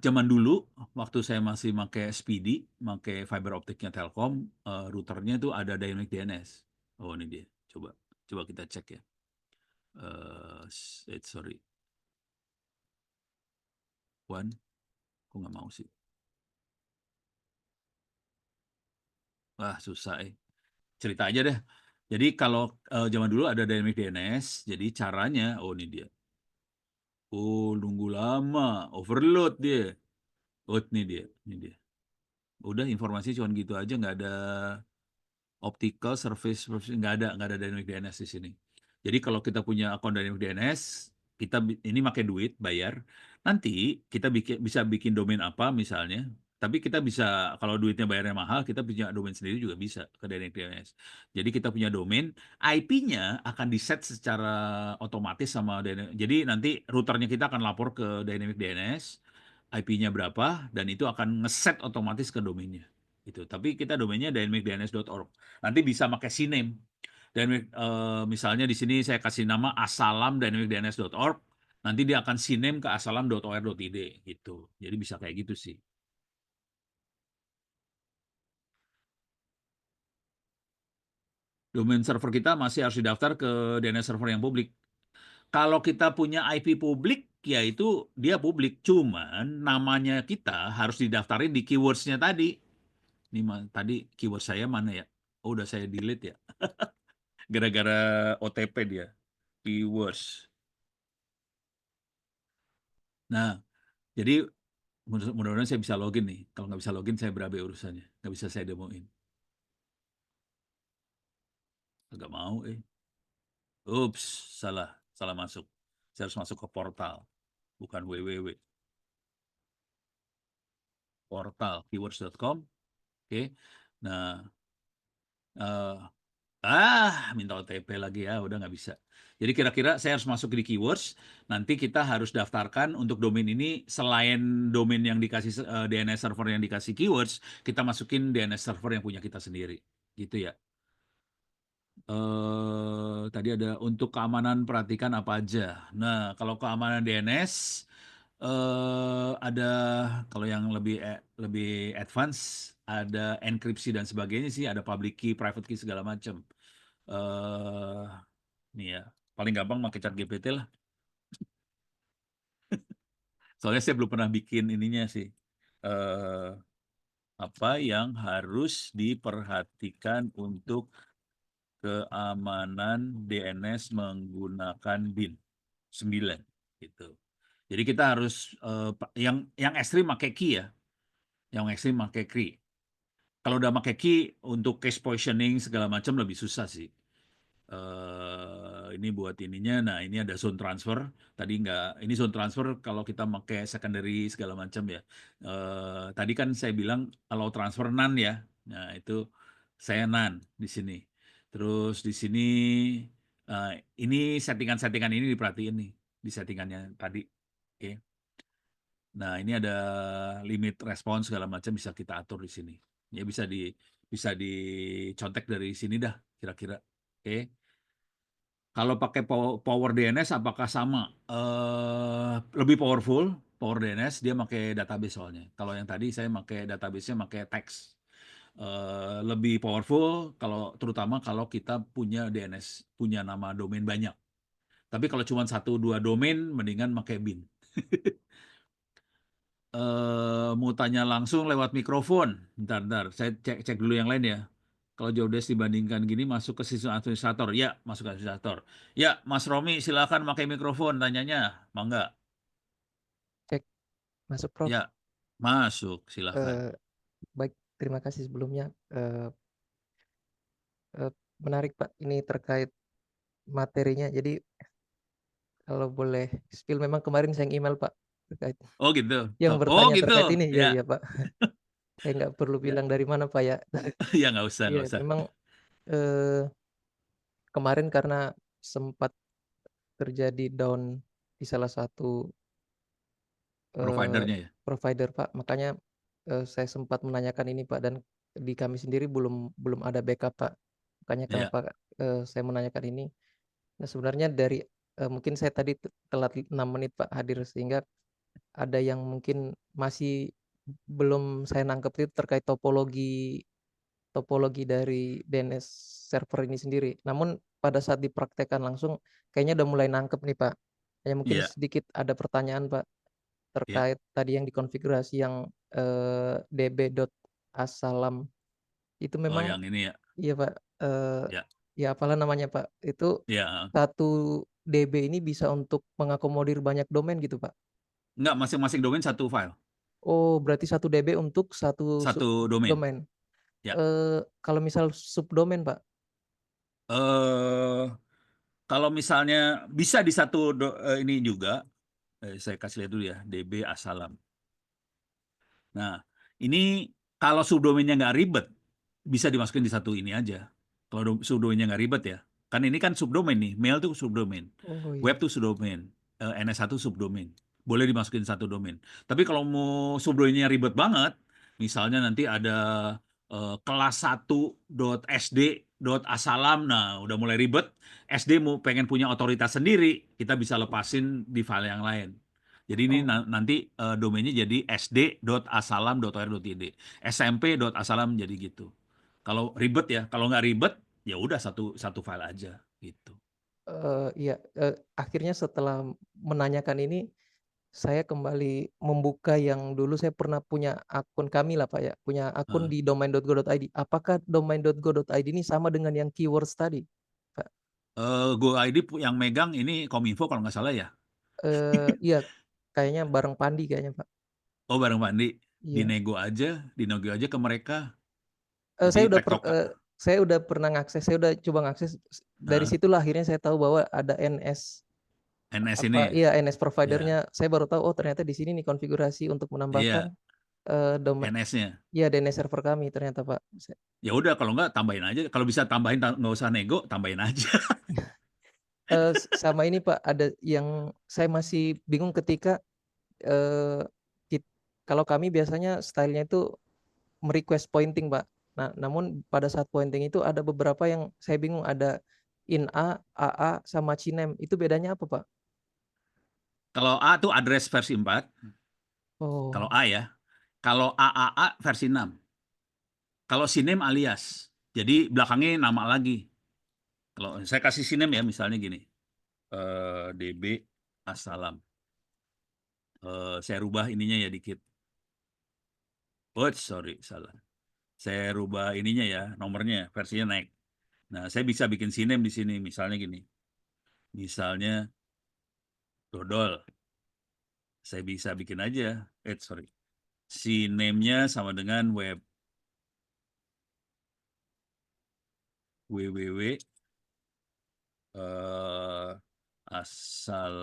zaman dulu, waktu saya masih pakai Speedy, pakai fiber optiknya Telkom, routernya itu ada Dynamic DNS. Oh, ini dia. Coba, coba kita cek ya. Sorry, One, kok nggak mau sih? Wah, susah. Cerita aja deh. Jadi kalau zaman dulu ada Dynamic DNS, jadi caranya, oh ini dia. Oh, nunggu lama, overload dia. Oh, ini dia. Udah informasi cuma gitu aja, nggak ada optical service, nggak ada dynamic DNS di sini. Jadi kalau kita punya akun dynamic DNS, kita ini pakai duit bayar. Nanti kita bisa bikin domain apa misalnya. Tapi kita bisa kalau duitnya bayarnya mahal, kita punya domain sendiri juga bisa ke dynamic DNS. Jadi kita punya domain, IP-nya akan diset secara otomatis sama dynamic. Jadi nanti routernya kita akan lapor ke dynamic DNS, IP-nya berapa, dan itu akan ngeset otomatis ke domainnya. Itu. Tapi kita domainnya dynamicdns.org. Nanti bisa pakai CNAME. Misalnya di sini saya kasih nama asalam.dynamicdns.org. Nanti dia akan CNAME ke asalam.or.id gitu. Jadi bisa kayak gitu sih. Domain server kita masih harus didaftar ke DNS server yang publik. Kalau kita punya IP publik, ya itu dia publik. Cuman namanya kita harus didaftarin di keywords-nya tadi. Ini tadi keyword saya mana ya? Oh, udah saya delete ya. Gara-gara OTP dia. Keywords. Nah, jadi mudah-mudahan saya bisa login nih. Kalau nggak bisa login, saya berabe urusannya. Nggak bisa saya demoin. Nggak mau, eh. Ups, salah. Salah masuk. Saya harus masuk ke portal. Bukan www. Portal, keywords.com. Oke. Nah, eh, minta OTP lagi ya. Udah nggak bisa. Jadi kira-kira saya harus masuk di keywords. Nanti kita harus daftarkan untuk domain ini. Selain domain yang dikasih DNS server yang dikasih keywords, kita masukin DNS server yang punya kita sendiri. Gitu ya. Tadi ada untuk keamanan perhatikan apa aja. Nah, kalau keamanan DNS ada kalau yang lebih advance ada enkripsi dan sebagainya sih, ada public key, private key segala macam. Eh Nih ya, paling gampang pakai ChatGPT lah. Soalnya saya belum pernah bikin ininya sih. Eh Apa yang harus diperhatikan untuk keamanan DNS menggunakan BIN 9 gitu. Jadi kita harus yang ekstrim pakai key ya, yang ekstrim pakai key. Kalau udah pakai key untuk case positioning segala macam lebih susah sih. Ini buat ininya, nah ini ada zone transfer. Tadi nggak, ini zone transfer kalau kita pakai secondary segala macam ya. Tadi kan saya bilang kalau transfer none ya. Nah itu saya none di sini. Terus di sini eh, ini settingan-settingan ini diperhatiin nih di settingannya tadi. Oke. Nah ini ada limit respons segala macam bisa kita atur di sini. Ya bisa dicontek dari sini dah kira-kira. Oke. Kalau pakai Power DNS apakah sama? Lebih powerful, Power DNS dia pakai database soalnya. Kalau yang tadi saya pakai database-nya pakai teks. Lebih powerful kalau terutama kalau kita punya DNS, punya nama domain banyak. Tapi kalau cuma satu dua domain, mendingan pakai bin. Mau tanya langsung lewat mikrofon. Bentar, saya cek dulu yang lain ya. Kalau jobdesk dibandingkan gini masuk ke sistem administrator. Ya, masuk ke administrator. Ya, Mas Romi silakan pakai mikrofon tanyanya. Mangga. Cek masuk Prof. Ya, masuk silakan. Eh, Baik, terima kasih sebelumnya. Eh, eh, Menarik Pak, ini terkait materinya. Jadi kalau boleh spill, memang kemarin saya email Pak terkait Oh gitu. yang Oh bertanya gitu. terkait ini. Ya Ya, ya Pak, saya nggak perlu ya, bilang dari mana Pak ya. ya nggak usah, Iya, nggak usah. memang eh, kemarin karena sempat terjadi down di salah satu eh, Providernya ya. provider Pak, makanya saya sempat menanyakan ini Pak, dan di kami sendiri belum belum ada backup Pak. Makanya Ya, kenapa saya menanyakan ini. Nah, sebenarnya dari mungkin saya tadi telat 6 menit Pak hadir, sehingga ada yang mungkin masih belum saya nangkep itu terkait topologi topologi dari DNS server ini sendiri. Namun pada saat dipraktekkan langsung kayaknya udah mulai nangkep nih Pak. Hanya mungkin ya, sedikit ada pertanyaan Pak ya. terkait tadi yang dikonfigurasi yang db.asalam itu Oh memang yang ini ya. iya Pak, Ya, ya apalah namanya Pak, itu ya. 1 DB ini bisa untuk mengakomodir banyak domain gitu Pak? Nggak, masing-masing domain satu file, Oh, berarti 1 DB untuk satu satu domain. subdomain. Ya. Kalau misal subdomain Pak? eh Kalau misalnya bisa di satu ini juga, saya kasih lihat dulu ya, DB Asalam. Nah, ini kalau subdomainnya nggak ribet, bisa dimasukin di satu ini aja. Kalau subdomainnya nggak ribet ya. Kan ini kan subdomain nih, mail tuh subdomain, Oh web iya. tuh subdomain, NS1 subdomain. Boleh dimasukin satu domain. Tapi kalau mau subdomainnya ribet banget, misalnya nanti ada kelas1.sd.asalam, nah udah mulai ribet, SD mau pengen punya otoritas sendiri, kita bisa lepasin di file yang lain. Jadi ini Oh, nanti domainnya jadi sd.asalam.or.id, smp.asalam jadi gitu. Kalau ribet ya, kalau nggak ribet ya udah satu satu file aja gitu. iya, akhirnya setelah menanyakan ini, saya kembali membuka yang dulu saya pernah punya akun kami lah Pak ya, punya akun Nah, di domain.go.id. Apakah domain.go.id ini sama dengan yang keywords tadi, Pak? GoID yang megang ini Kominfo kalau nggak salah ya. Iya, kayaknya bareng Pandi kayaknya Pak. Oh bareng Pandi, Iya. dinego aja ke mereka. Eh, Jadi saya udah per, tektok eh, saya udah pernah ngakses, saya udah coba ngakses. Dari eh, situlah akhirnya saya tahu bahwa ada NS NS apa, ini, iya NS ya, providernya. Saya baru tahu, oh ternyata di sini nih konfigurasi untuk menambahkan iya domain, NS-nya. iya DNS server kami ternyata Pak. Ya udah kalau nggak tambahin aja. Kalau bisa tambahin nggak usah nego, tambahin aja. Sama ini Pak, ada yang saya masih bingung ketika eh, kit- kalau kami biasanya stylenya itu merequest pointing Pak. Nah, namun pada saat pointing itu ada beberapa yang saya bingung, ada in A, AA, sama Cinem. Itu bedanya apa Pak? Kalau A tuh address versi 4, kalau Oh, A ya. Kalau AAA versi 6. Kalau sinem alias. Jadi belakangnya nama lagi. Kalau saya kasih sinem ya misalnya gini. DB Asalam. Saya rubah ininya ya dikit. Oh, sorry, salah. Saya rubah ininya ya, nomornya, versinya naik. Nah, saya bisa bikin sinem di sini, misalnya gini. Misalnya dodol. Saya bisa bikin aja. Sorry. Sinamenya sama dengan web www eh, asal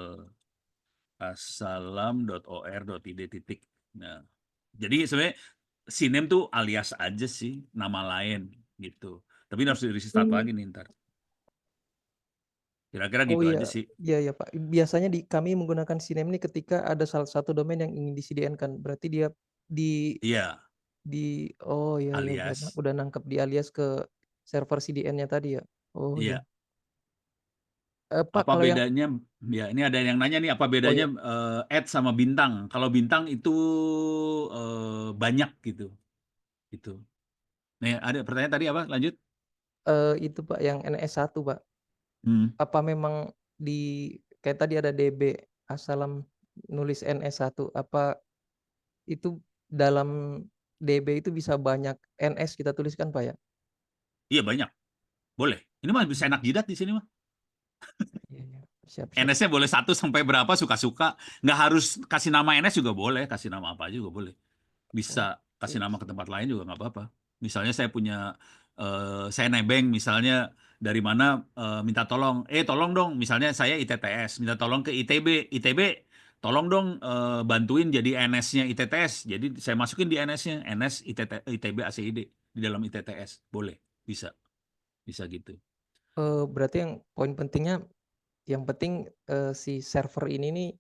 asalam.or.id titik. Nah, jadi sebenarnya sinem tuh alias aja sih, nama lain gitu. Tapi ini harus di restart lagi nih ntar. Kira-kira oh gitu iya, aja sih. iya ya Pak. Biasanya di kami menggunakan Cinem ini ketika ada salah satu domain yang ingin disediakan. Berarti dia di Iya, oh iya iya, alias. udah nangkep di alias ke server CDN-nya tadi ya. Oh iya. Iya. Pak Apa kalau yang bedanya? Ya, ini ada yang nanya nih, apa oh bedanya iya, add sama bintang? Kalau bintang itu banyak gitu. Gitu. Nih, ada pertanyaan tadi apa? Lanjut. itu Pak yang NS1 Pak. Hmm. Apa memang di kayak tadi ada DB Asalam nulis NS1, apa itu dalam DB itu bisa banyak NS kita tuliskan, Pak, ya? Iya banyak, boleh. Ini mah bisa enak Mmm, jidat di sini mah. iya iya. Siap siap. NS-nya boleh satu sampai berapa suka-suka. Nggak harus kasih nama NS juga boleh, kasih nama apa juga boleh. Oh, Bisa kasih siap nama ke siap. tempat lain juga nggak apa-apa. Misalnya saya nebeng misalnya dari mana minta tolong, tolong dong, misalnya saya ITTS, minta tolong ke ITB, ITB tolong dong bantuin jadi NS-nya ITTS. Jadi saya masukin di NS-nya, NS ITB ACID di dalam ITTS, boleh, bisa gitu. Berarti yang poin pentingnya, yang penting, si server ini nih,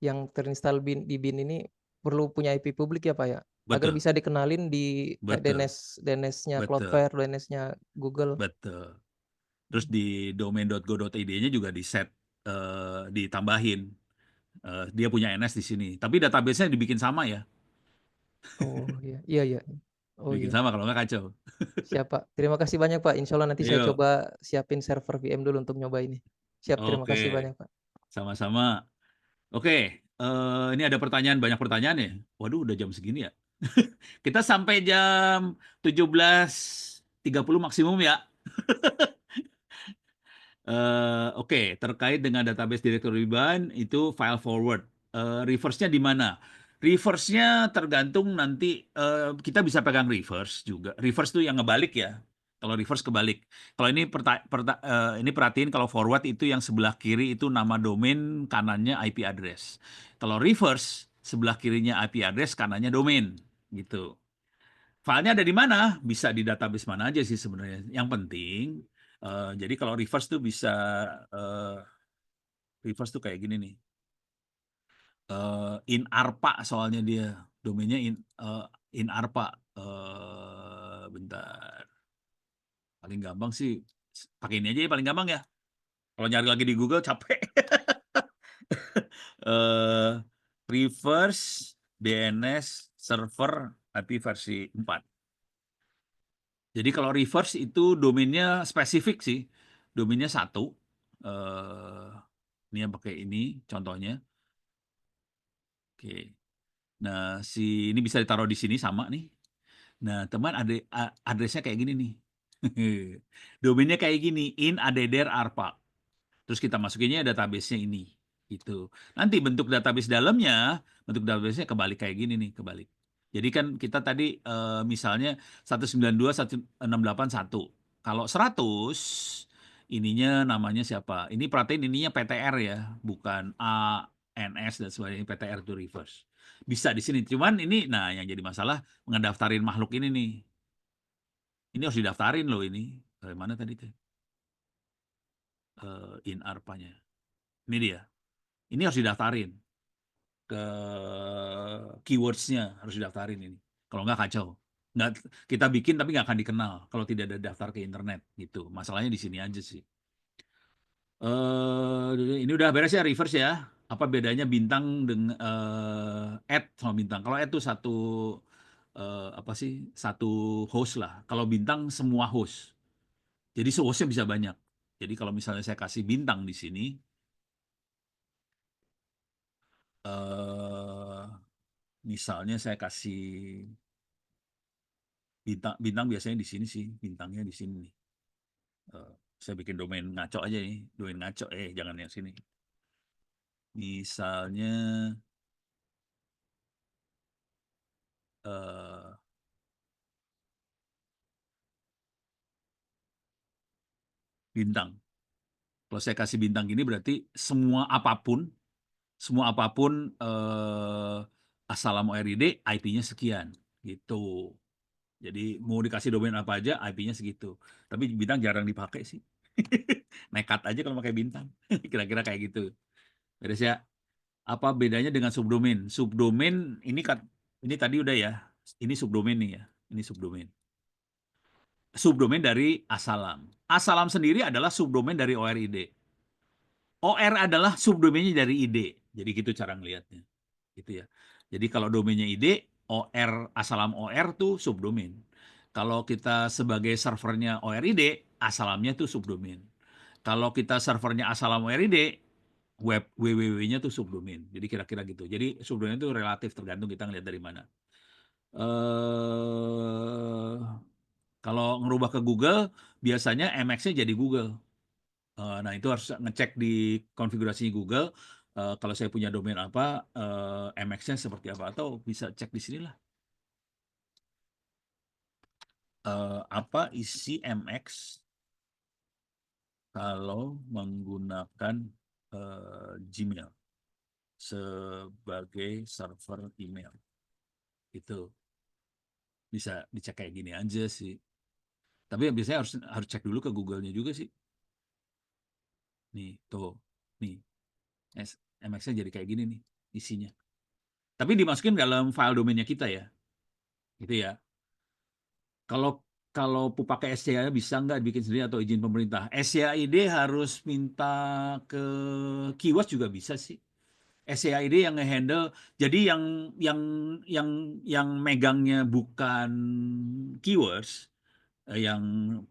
yang terinstall di bin ini perlu punya IP publik ya, Pak, ya? Agar Betul, bisa dikenalin di, betul, DNS-nya betul, Cloudflare, DNS-nya Google. betul. Terus di domain.go.id-nya juga ditambahin. Dia punya NS di sini. Tapi database-nya dibikin sama ya. Oh, iya. Iya iya. Oh, Bikin iya. sama kalau nggak kacau. Siap, Pak. Terima kasih banyak, Pak. Insya Allah nanti saya Yuk, coba siapin server VM dulu untuk nyoba ini. Siap, terima oke. kasih banyak, Pak. Sama-sama. Oke, ini ada pertanyaan, banyak pertanyaan ya. Waduh, udah jam segini ya. Kita sampai jam 17.30 maksimum ya. Oke, terkait dengan database directory bind itu file forward. Reverse-nya di mana? Reverse-nya tergantung nanti kita bisa pegang reverse juga. Reverse itu yang ngebalik ya. Kalau reverse kebalik. Kalau ini ini perhatiin kalau forward itu yang sebelah kiri itu nama domain, kanannya IP address. Kalau reverse sebelah kirinya IP address, kanannya domain gitu. Filenya ada di mana? Bisa di database mana aja sih sebenarnya. Yang penting, jadi kalau reverse tuh bisa, eh, reverse tuh kayak gini nih. In ARPA soalnya dia, domainnya in ARPA. Bentar, paling gampang sih, pakai ini aja ya paling gampang ya. Kalau nyari lagi di Google capek. eh Reverse DNS server IP versi 4. Jadi kalau reverse itu domainnya spesifik sih, domainnya satu. Eh, ini yang pakai ini contohnya. Oke. Nah, ini bisa ditaruh di sini sama nih. Nah, teman ada adresnya kayak gini nih. Domainnya kayak gini, in addr arpa. Terus kita masukinnya database-nya ini. Gitu. Nanti bentuk database-nya kebalik kayak gini nih, kebalik. Jadi kan kita tadi misalnya 192.168.1. Kalau 100 ininya namanya siapa? Ini perhatiin ininya PTR ya, bukan A, NS dan sebagainya. PTR itu reverse. Bisa di sini. Cuman ini nah yang jadi masalah ngedaftarin makhluk ini nih. Ini harus didaftarin loh ini. Mana tadi tuh? In ARPA-nya. Ini dia. Ini harus didaftarin ke keywords-nya, harus didaftarin ini. Kalau nggak kacau. Nggak, kita bikin tapi nggak akan dikenal kalau tidak ada daftar ke internet gitu. Masalahnya di sini aja sih. Ini udah beres ya reverse ya. Apa bedanya bintang dengan add sama bintang? Kalau add itu satu apa sih? Satu host lah. Kalau bintang semua host. Jadi hostnya bisa banyak. Jadi kalau misalnya saya kasih bintang di sini, eh misalnya saya kasih bintang, bintang biasanya di sini sih, bintangnya di sini nih. Saya bikin domain ngaco aja nih, domain ngaco, jangan yang sini. Misalnya eh, bintang. Kalau saya kasih bintang gini berarti semua apapun asal ORID, IP-nya sekian, gitu. Jadi mau dikasih domain apa aja, IP-nya segitu. Tapi bintang jarang dipakai sih. Nekat aja kalau pakai bintang. Kira-kira kayak gitu. Beres ya. Apa bedanya dengan subdomain? Subdomain ini tadi udah ya. Ini subdomain nih ya. Ini subdomain. Subdomain dari Asalam. Asalam sendiri adalah subdomain dari ORID. OR adalah subdomainnya dari ID. Jadi gitu cara ngelihatnya. Gitu ya. Jadi kalau domainnya ID, OR Asalam OR tuh subdomain. Kalau kita sebagai servernya ORID, Asalamnya tuh subdomain. Kalau kita servernya Asalam ORID, web www-nya tuh subdomain. Jadi kira-kira gitu. Jadi subdomain itu relatif tergantung kita ngelihat dari mana. eh Kalau ngerubah ke Google, biasanya MX-nya jadi Google. Nah, itu harus ngecek di konfigurasi Google. Kalau saya punya domain apa, MX-nya seperti apa, atau bisa cek di sinilah. Apa isi MX kalau menggunakan Gmail sebagai server email. Itu bisa dicek kayak gini aja sih. Tapi ya biasanya harus harus cek dulu ke Google-nya juga sih. Nih, tuh. Nih, MX-nya jadi kayak gini nih isinya. Tapi dimasukin dalam file domainnya kita ya. Gitu ya. Kalau kalau pakai SCA bisa nggak bikin sendiri atau izin pemerintah? SCAID harus minta ke Kiwas juga bisa sih. SCAID yang ngehandle, jadi yang yang yang megangnya bukan Keywords, yang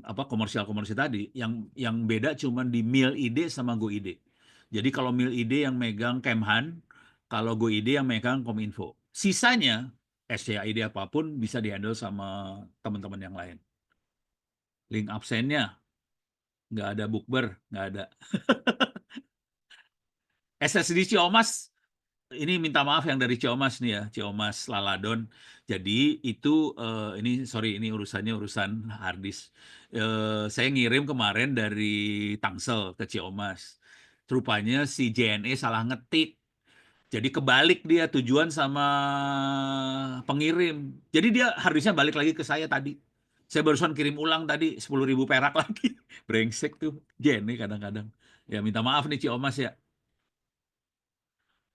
apa komersial tadi, yang beda cuma di Mil ID sama Go ID. Jadi kalau Mil ID yang megang Kemhan, kalau Go ID yang megang Kominfo. Sisanya SCID apapun bisa dihandle sama teman-teman yang lain. Link absennya nggak ada, bukber nggak ada. SSD Ciomas, ini minta maaf yang dari Ciomas nih ya, Ciomas Laladon. Jadi itu ini sorry, ini urusan harddisk. Saya ngirim kemarin dari Tangsel ke Ciomas. Rupanya si JNE salah ngetik. Jadi kebalik dia tujuan sama pengirim. Jadi dia harddisknya balik lagi ke saya tadi. Saya barusan kirim ulang tadi 10.000 perak lagi. Brengsek tuh JNE kadang-kadang. Ya minta maaf nih Ciomas ya.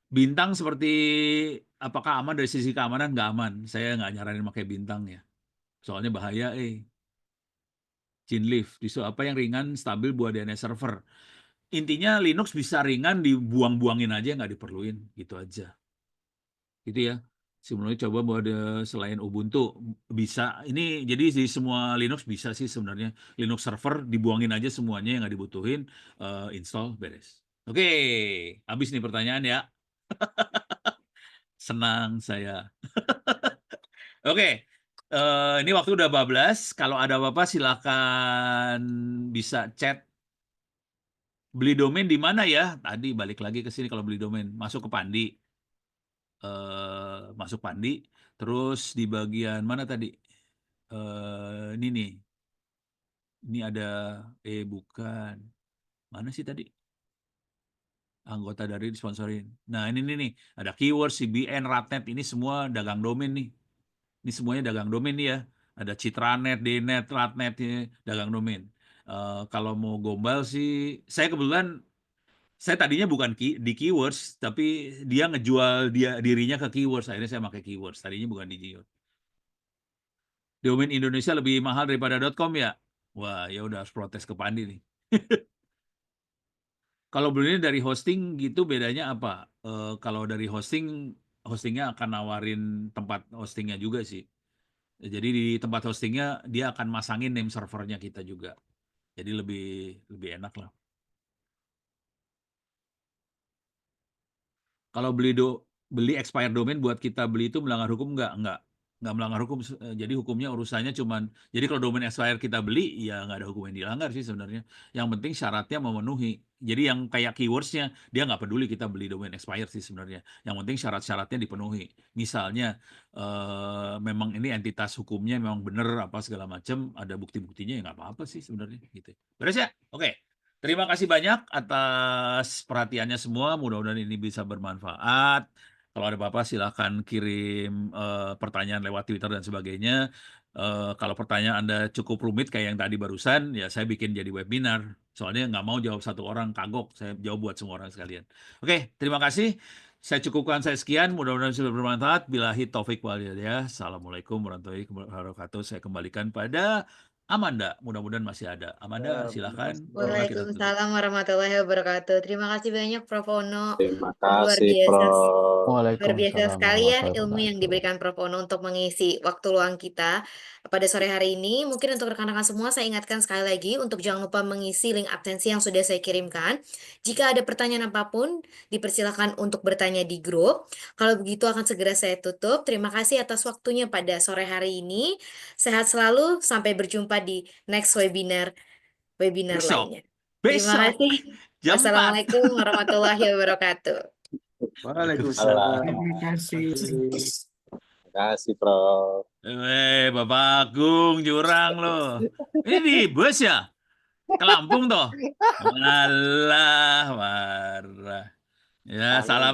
Bintang seperti apakah aman dari sisi keamanan? Nggak aman. Saya nggak nyaranin pakai bintang ya. Soalnya bahaya, Chinleaf. Justru apa yang ringan, stabil buat DNS server. Intinya Linux bisa ringan, dibuang-buangin aja, nggak diperluin. Gitu aja. Gitu ya. Sebenarnya coba buat selain Ubuntu bisa. Ini jadi di semua Linux bisa sih sebenarnya. Linux server dibuangin aja semuanya yang nggak dibutuhin, install beres. Oke, habis nih pertanyaan ya. Senang saya. Oke, ini waktu udah bablas. Kalau ada apa-apa silakan bisa chat. Beli domain di mana ya? Tadi balik lagi ke sini kalau beli domain. Masuk ke Pandi. Masuk Pandi. Terus di bagian mana tadi? Ini nih. Ini ada, bukan. Mana sih tadi? Anggota dari sponsorin. Nah ini nih. Ada keyword, CBN, Ratnet. Ini semua dagang domain nih. Ini semuanya dagang domain nih ya. Ada Citranet, Dnet, Ratnet, ini dagang domain. Kalau mau gombal sih, saya kebetulan saya tadinya bukan di keywords, tapi dia ngejual dirinya ke keywords. Akhirnya saya pakai keywords. Tadinya bukan di keywords. Domain Indonesia lebih mahal daripada .com ya? Wah, ya udah harus protes ke Pandi nih. Kalau belinya dari hosting gitu bedanya apa? Kalau dari hostingnya akan nawarin tempat hostingnya juga sih. Jadi di tempat hostingnya dia akan masangin name servernya kita juga. Jadi lebih lebih enak lah. Kalau beli expired domain buat kita beli itu melanggar hukum nggak melanggar hukum. Jadi hukumnya urusannya cuman, jadi kalau domain expired kita beli ya nggak ada hukum yang dilanggar sih sebenarnya. Yang penting syaratnya memenuhi. Jadi yang kayak keywordsnya dia nggak peduli kita beli domain expired sih sebenarnya. Yang penting syarat-syaratnya dipenuhi. Misalnya memang ini entitas hukumnya memang benar apa segala macam, ada bukti-buktinya ya nggak apa-apa sih sebenarnya gitu. Beres ya? Oke. Terima kasih banyak atas perhatiannya semua. Mudah-mudahan ini bisa bermanfaat. Kalau ada apa-apa silahkan kirim pertanyaan lewat Twitter dan sebagainya. Kalau pertanyaan Anda cukup rumit kayak yang tadi barusan, ya saya bikin jadi webinar. Soalnya nggak mau jawab satu orang, kagok. Saya jawab buat semua orang sekalian. Oke, terima kasih. Saya cukupkan saya sekian. Mudah-mudahan sudah bermanfaat. Billahi taufik wal hidayah. Assalamualaikum warahmatullahi wabarakatuh. Saya kembalikan pada Amanda, mudah-mudahan masih ada. Amanda, Ya, silakan. makasih, Prof. Boleh kita tutup. Waalaikumsalam warahmatullahi wabarakatuh. Terima kasih banyak Prof. Ono. Terima Luar kasih, biasa. Prof. Luar biasa Waalaikumsalam sekali ya warahmatullahi ilmu yang wabarakatuh. diberikan Prof. Ono untuk mengisi waktu luang kita pada sore hari ini. Mungkin untuk rekan-rekan semua saya ingatkan sekali lagi untuk jangan lupa mengisi link absensi yang sudah saya kirimkan. Jika ada pertanyaan apapun, dipersilakan untuk bertanya di grup. Kalau begitu akan segera saya tutup. Terima kasih atas waktunya pada sore hari ini. Sehat selalu, sampai berjumpa di next webinar Besok. lainnya. Terima Besok. kasih. Jam 4. Wassalamualaikum warahmatullahi wabarakatuh. Waalaikumsalam. Terima kasih. Terima kasih, Prof. Bapak Agung jurang loh. Ini di bus ya? Ke Lampung toh? Alah, marah. Ya, salam.